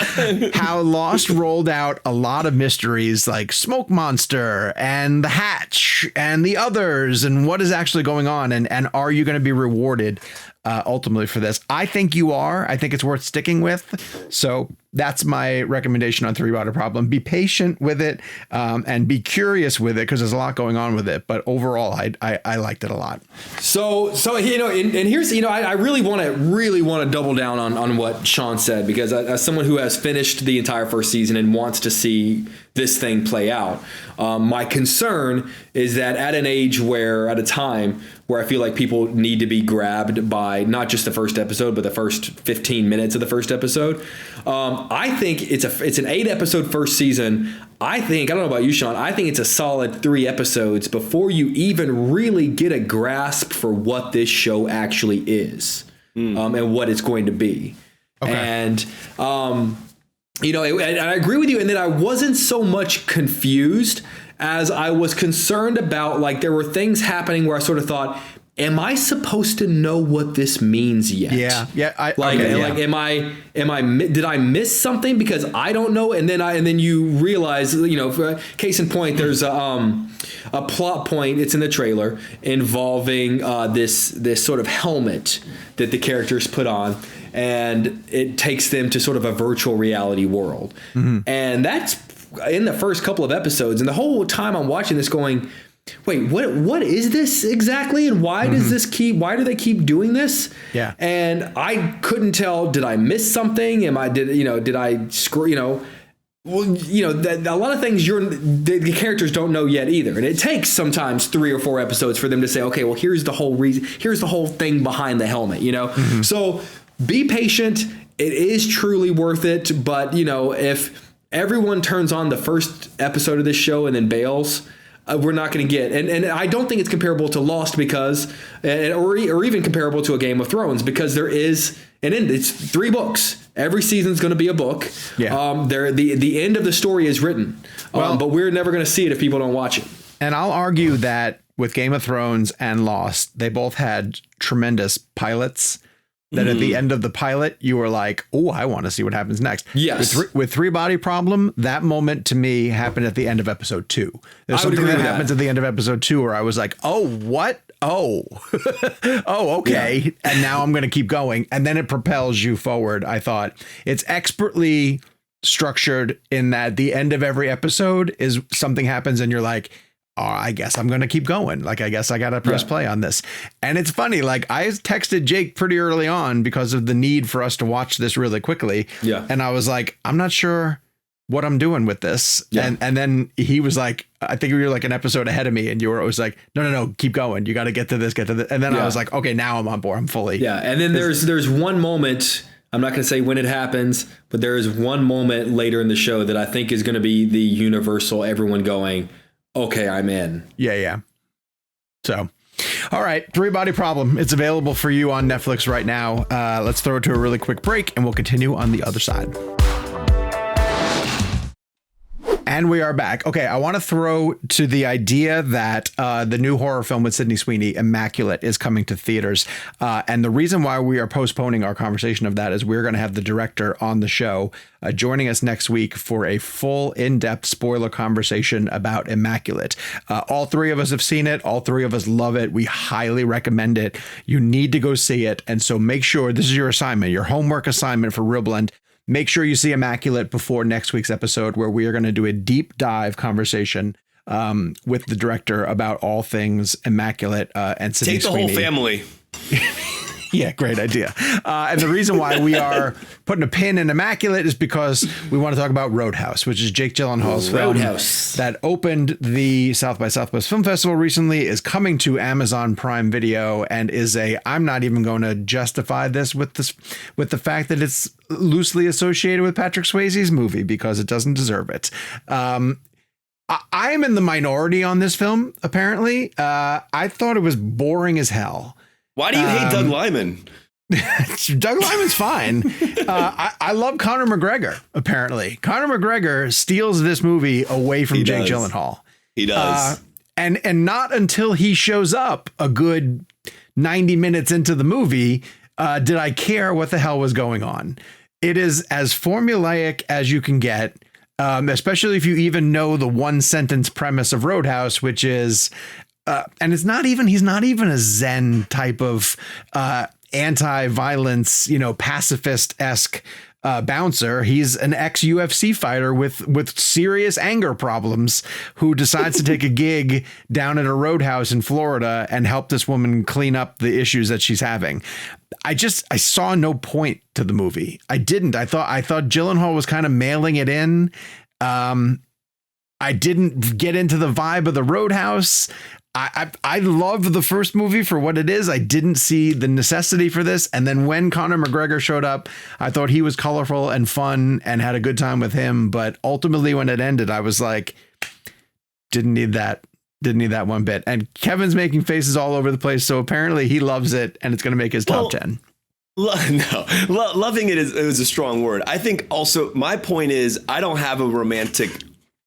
How Lost rolled out a lot of mysteries like Smoke Monster and the Hatch and the others and what is actually going on. And are you going to be rewarded ultimately for this? I think you are. I think it's worth sticking with. So that's my recommendation on Three Body Problem. Be patient with it and be curious with it because there's a lot going on with it. But overall, I liked it a lot. So and here's, I really want to double down on what Sean said, because as someone who has finished the entire first season and wants to see this thing play out, my concern is that at a time where I feel like people need to be grabbed by not just the first episode, but the first 15 minutes of the first episode. I think it's an 8-episode first season. I don't know about you, Sean. I think it's a solid 3 episodes before you even really get a grasp for what this show actually is and what it's going to be. Okay. And, and I agree with you in that I wasn't so much confused as I was concerned about, like, there were things happening where I sort of thought, am I supposed to know what this means yet? Yeah. Did I miss something because I don't know? And then you realize, case in point, there's a plot point. It's in the trailer involving this sort of helmet that the characters put on, and it takes them to sort of a virtual reality world. Mm-hmm. And that's in the first couple of episodes. And the whole time I'm watching this going, wait, what is this exactly? And why do they keep doing this? Yeah. And I couldn't tell, did I miss something? Did I screw, well, a lot of things the characters don't know yet either. And it takes sometimes 3 or 4 episodes for them to say, okay, well, here's the whole reason. Here's the whole thing behind the helmet, Mm-hmm. So be patient. It is truly worth it. But, if everyone turns on the first episode of this show and then bails, we're not going to get, and I don't think it's comparable to Lost because, or even comparable to a Game of Thrones, because there is an end. It's 3 books. Every season's going to be a book. Yeah. The end of the story is written, but we're never going to see it if people don't watch it. And I'll argue that with Game of Thrones and Lost, they both had tremendous pilots. That at the end of the pilot, you were like, oh, I want to see what happens next. Yes. With Three Body Problem, that moment to me happened at the end of episode 2. There's something that happens at the end of episode 2 where I was like, oh, what? Oh, okay. Yeah. And now I'm going to keep going. And then it propels you forward. I thought it's expertly structured in that the end of every episode is something happens and you're like, oh, I guess I'm going to keep going. Like, I guess I got to press play on this. And it's funny. Like, I texted Jake pretty early on because of the need for us to watch this really quickly. Yeah. And I was like, I'm not sure what I'm doing with this. Yeah. And then he was like, I think you were like an episode ahead of me and you were always like, no, keep going. You got to get to this. And then I was like, okay, now I'm on board. I'm fully. Yeah. And then there's one moment, I'm not going to say when it happens, but there is one moment later in the show that I think is going to be the universal, everyone going, okay, I'm in. Yeah. So, all right. Three Body Problem. It's available for you on Netflix right now. Let's throw it to a really quick break and we'll continue on the other side. And we are back. Okay, I want to throw to the idea that the new horror film with Sydney Sweeney, Immaculate, is coming to theaters. And the reason why we are postponing our conversation of that is we're going to have the director on the show joining us next week for a full in-depth spoiler conversation about Immaculate. All three of us have seen it. All three of us love it. We highly recommend it. You need to go see it. And so make sure this is your assignment, your homework assignment for ReelBlend. Make sure you see Immaculate before next week's episode, where we are going to do a deep dive conversation with the director about all things Immaculate and Sydney Sweeney. Take the whole family. Yeah, great idea. And the reason why we are putting a pin in Immaculate is because we want to talk about Roadhouse, which is Jake Gyllenhaal's film that opened the South by Southwest Film Festival recently, is coming to Amazon Prime Video, and is I'm not even going to justify this with the fact that it's loosely associated with Patrick Swayze's movie, because it doesn't deserve it. I am in the minority on this film, apparently. I thought it was boring as hell. Why do you hate Doug Liman? Doug Liman's fine. I love Conor McGregor, apparently. Conor McGregor steals this movie away from Jake Gyllenhaal. He does. And not until he shows up a good 90 minutes into the movie did I care what the hell was going on. It is as formulaic as you can get, especially if you even know the one sentence premise of Roadhouse, which is... and he's not even a Zen type of anti-violence, pacifist-esque bouncer. He's an ex-UFC fighter with serious anger problems who decides to take a gig down at a roadhouse in Florida and help this woman clean up the issues that she's having. I saw no point to the movie. I thought Gyllenhaal was kind of mailing it in. I didn't get into the vibe of the Roadhouse. I love the first movie for what it is. I didn't see the necessity for this. And then when Conor McGregor showed up, I thought he was colorful and fun and had a good time with him. But ultimately, when it ended, I was like, didn't need that one bit. And Kevin's making faces all over the place. So apparently he loves it, and it's going to make his top 10. Loving it is a strong word. I think also my point is I don't have a romantic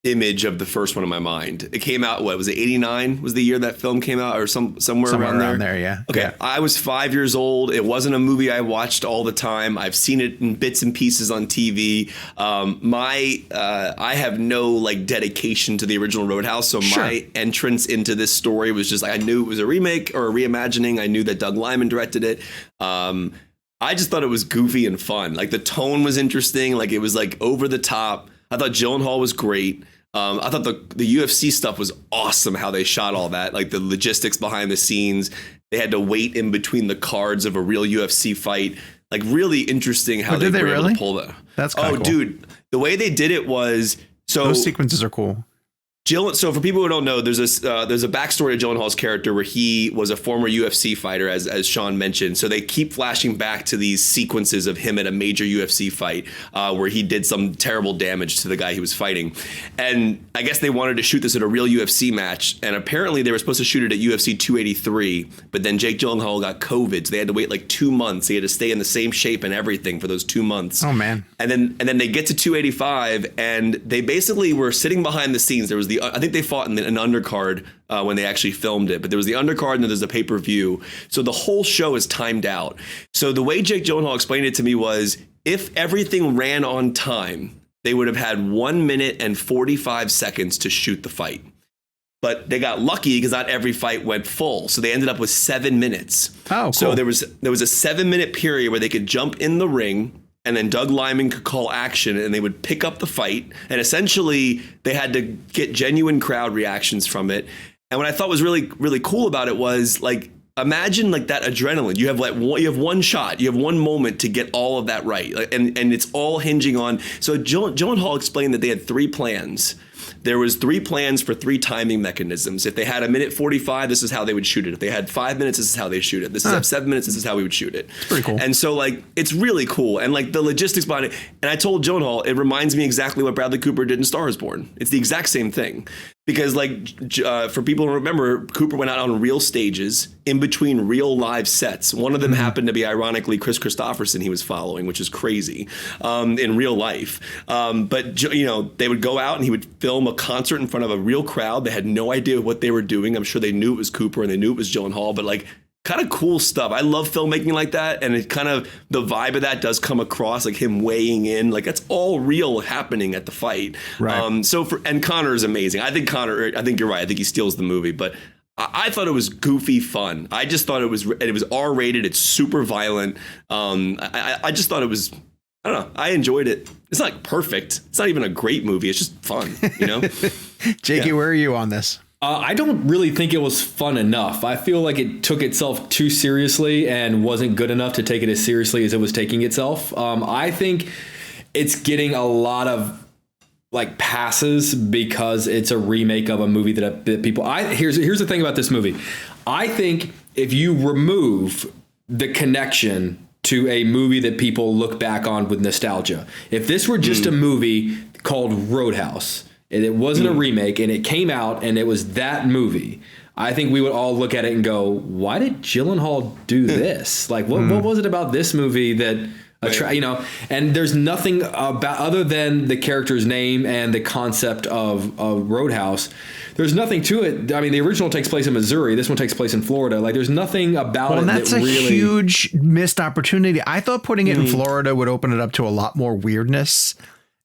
image of the first one in my mind. It came out, what was it, 89 was the year that film came out, or somewhere around there? Yeah. Okay. Yeah. I was 5 years old. It wasn't a movie I watched all the time. I've seen it in bits and pieces on TV. I have no dedication to the original Roadhouse, so my entrance into this story was just I knew it was a remake or a reimagining. I knew that Doug Liman directed it. I just thought it was goofy and fun. The tone was interesting. It was over the top. I thought Gyllenhaal was great. I thought the UFC stuff was awesome, how they shot all that, the logistics behind the scenes. They had to wait in between the cards of a real UFC fight. Really interesting how they were able to pull that. That's cool. Dude, the way they did it was... Those sequences are cool. So for people who don't know, there's a backstory to Gyllenhaal's character where he was a former UFC fighter, as Sean mentioned. So they keep flashing back to these sequences of him at a major UFC fight where he did some terrible damage to the guy he was fighting. And I guess they wanted to shoot this at a real UFC match. And apparently they were supposed to shoot it at UFC 283. But then Jake Gyllenhaal got COVID. So they had to wait 2 months. He had to stay in the same shape and everything for those 2 months. Oh, man. And then they get to 285 and they basically were sitting behind the scenes. There was I think they fought in an undercard when they actually filmed it, but there was the undercard and then there's a pay-per-view. So the whole show is timed out. So the way Jake Gyllenhaal explained it to me was if everything ran on time, they would have had 1 minute and 45 seconds to shoot the fight. But they got lucky because not every fight went full. So they ended up with 7 minutes. Oh, cool. So there was a 7-minute period where they could jump in the ring, and then Doug Liman could call action and they would pick up the fight. And essentially they had to get genuine crowd reactions from it. And what I thought was really, really cool about it was imagine that adrenaline. You have one shot, you have one moment to get all of that right. And it's all hinging on. So Gyllenhaal explained that they had 3 plans. There was 3 plans for 3 timing mechanisms. If they had 1:45, this is how they would shoot it. If they had 5 minutes, this is how they shoot it. This is 7 minutes, this is how we would shoot it. Pretty cool. And so it's really cool. And the logistics behind it. And I told Gyllenhaal, it reminds me exactly what Bradley Cooper did in Star is Born. It's the exact same thing. Because for people to remember, Cooper went out on real stages in between real live sets. One of them happened to be, ironically, Chris Christopherson he was following, which is crazy in real life. But they would go out and he would film a concert in front of a real crowd. They had no idea what they were doing. I'm sure they knew it was Cooper and they knew it was Gyllenhaal, but kind of cool stuff. I love filmmaking like that, and it kind of the vibe of that does come across, like him weighing in, like that's all real happening at the fight. Right. And Connor is amazing. I think you're right. I think he steals the movie, but I thought it was goofy fun. I just thought it was R-rated. It's super violent. I just thought it was. I don't know. I enjoyed it. It's not perfect. It's not even a great movie. It's just fun. Jakey, where are you on this? I don't really think it was fun enough. I feel like it took itself too seriously and wasn't good enough to take it as seriously as it was taking itself. I think it's getting a lot of passes because it's a remake of a movie that people. Here's the thing about this movie. I think if you remove the connection to a movie that people look back on with nostalgia, if this were just a movie called Roadhouse, and it wasn't a remake, and it came out, and it was that movie, I think we would all look at it and go, why did Gyllenhaal do this? What was it about this movie that, and there's nothing about, other than the character's name and the concept of Roadhouse, there's nothing to it. I mean, the original takes place in Missouri. This one takes place in Florida. There's nothing about it that's that a really huge missed opportunity. I thought putting it in Florida would open it up to a lot more weirdness.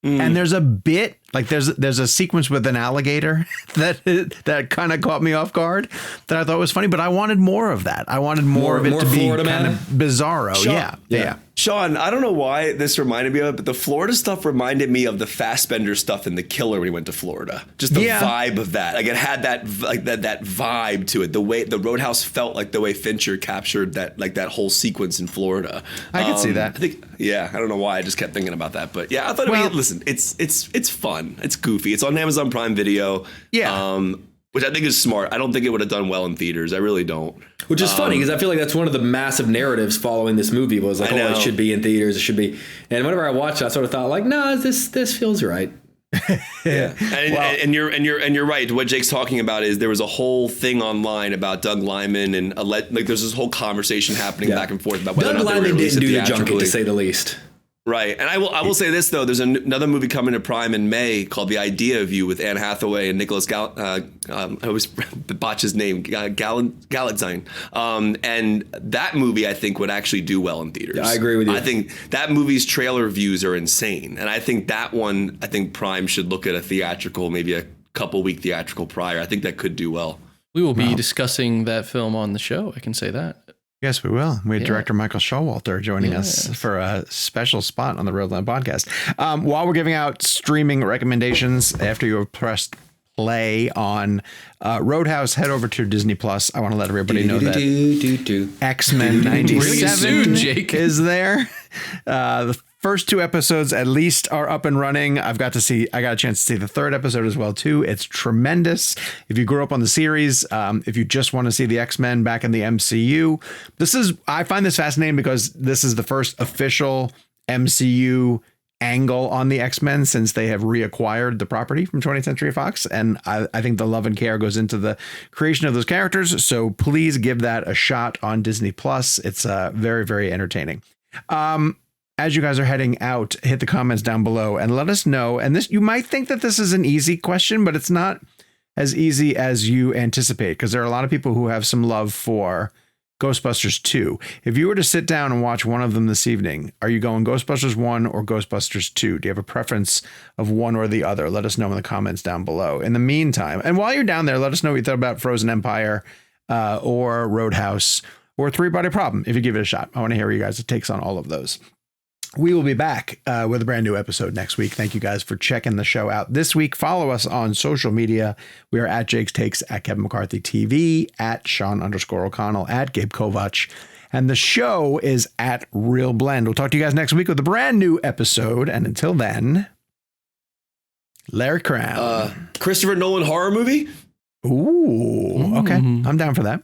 And there's a bit there's a sequence with an alligator that kind of caught me off guard that I thought was funny, but I wanted more of that. I wanted more of it to be kind of bizarro. Sean, yeah. Sean, I don't know why this reminded me of it, but the Florida stuff reminded me of the Fassbender stuff in The Killer when he went to Florida. Just the vibe of that. It had that vibe to it. The way the Roadhouse felt like the way Fincher captured that whole sequence in Florida. I could see that. I don't know why I just kept thinking about that, but I thought listen, it's fun. It's goofy. It's on Amazon Prime Video. Yeah. Which I think is smart. I don't think it would have done well in theaters. I really don't. Which is funny because I feel like that's one of the massive narratives following this movie was it should be in theaters. It should be. And whenever I watched it, I sort of thought no, this feels right. Yeah. And you're right. What Jake's talking about is there was a whole thing online about Doug Liman and there's this whole conversation happening back and forth about whether Doug or not they Liman didn't do the junket, theatrically, to say the least. Right. And I will say this, though. There's another movie coming to Prime in May called The Idea of You with Anne Hathaway and Nicholas I always botch his name, Galitzine. And that movie, I think, would actually do well in theaters. Yeah, I agree with you. I think that movie's trailer views are insane. And I think that one, Prime should look at a theatrical, maybe a couple week theatrical prior. I think that could do well. We will be discussing that film on the show. I can say that. Yes, we will. We had director Michael Showalter joining us for a special spot on the ReelBlend podcast. While we're giving out streaming recommendations, after you have pressed play on Roadhouse, head over to Disney Plus. I want to let everybody know that X-Men 97 is there. The first two episodes at least are up and running. I got a chance to see the third episode as well too. It's tremendous. If you grew up on the series, if you just want to see the X-Men back in the MCU, I find this fascinating because this is the first official MCU angle on the X-Men since they have reacquired the property from 20th Century Fox. And I think the love and care goes into the creation of those characters. So please give that a shot on Disney Plus. It's very, very entertaining. As you guys are heading out, hit the comments down below and let us know. And you might think that this is an easy question, but it's not as easy as you anticipate because there are a lot of people who have some love for Ghostbusters 2. If you were to sit down and watch one of them this evening, are you going Ghostbusters 1 or Ghostbusters 2? Do you have a preference of one or the other? Let us know in the comments down below. In the meantime, and while you're down there, let us know what you thought about Frozen Empire or Roadhouse or Three Body Problem if you give it a shot. I want to hear your guys' takes on all of those. We will be back with a brand new episode next week. Thank you guys for checking the show out this week. Follow us on social media. We are at Jake's Takes, at Kevin McCarthy TV, at Sean_O'Connell, at Gabe Kovach. And the show is at ReelBlend. We'll talk to you guys next week with a brand new episode. And until then, Larry Crown. Christopher Nolan horror movie? Ooh, okay. I'm down for that.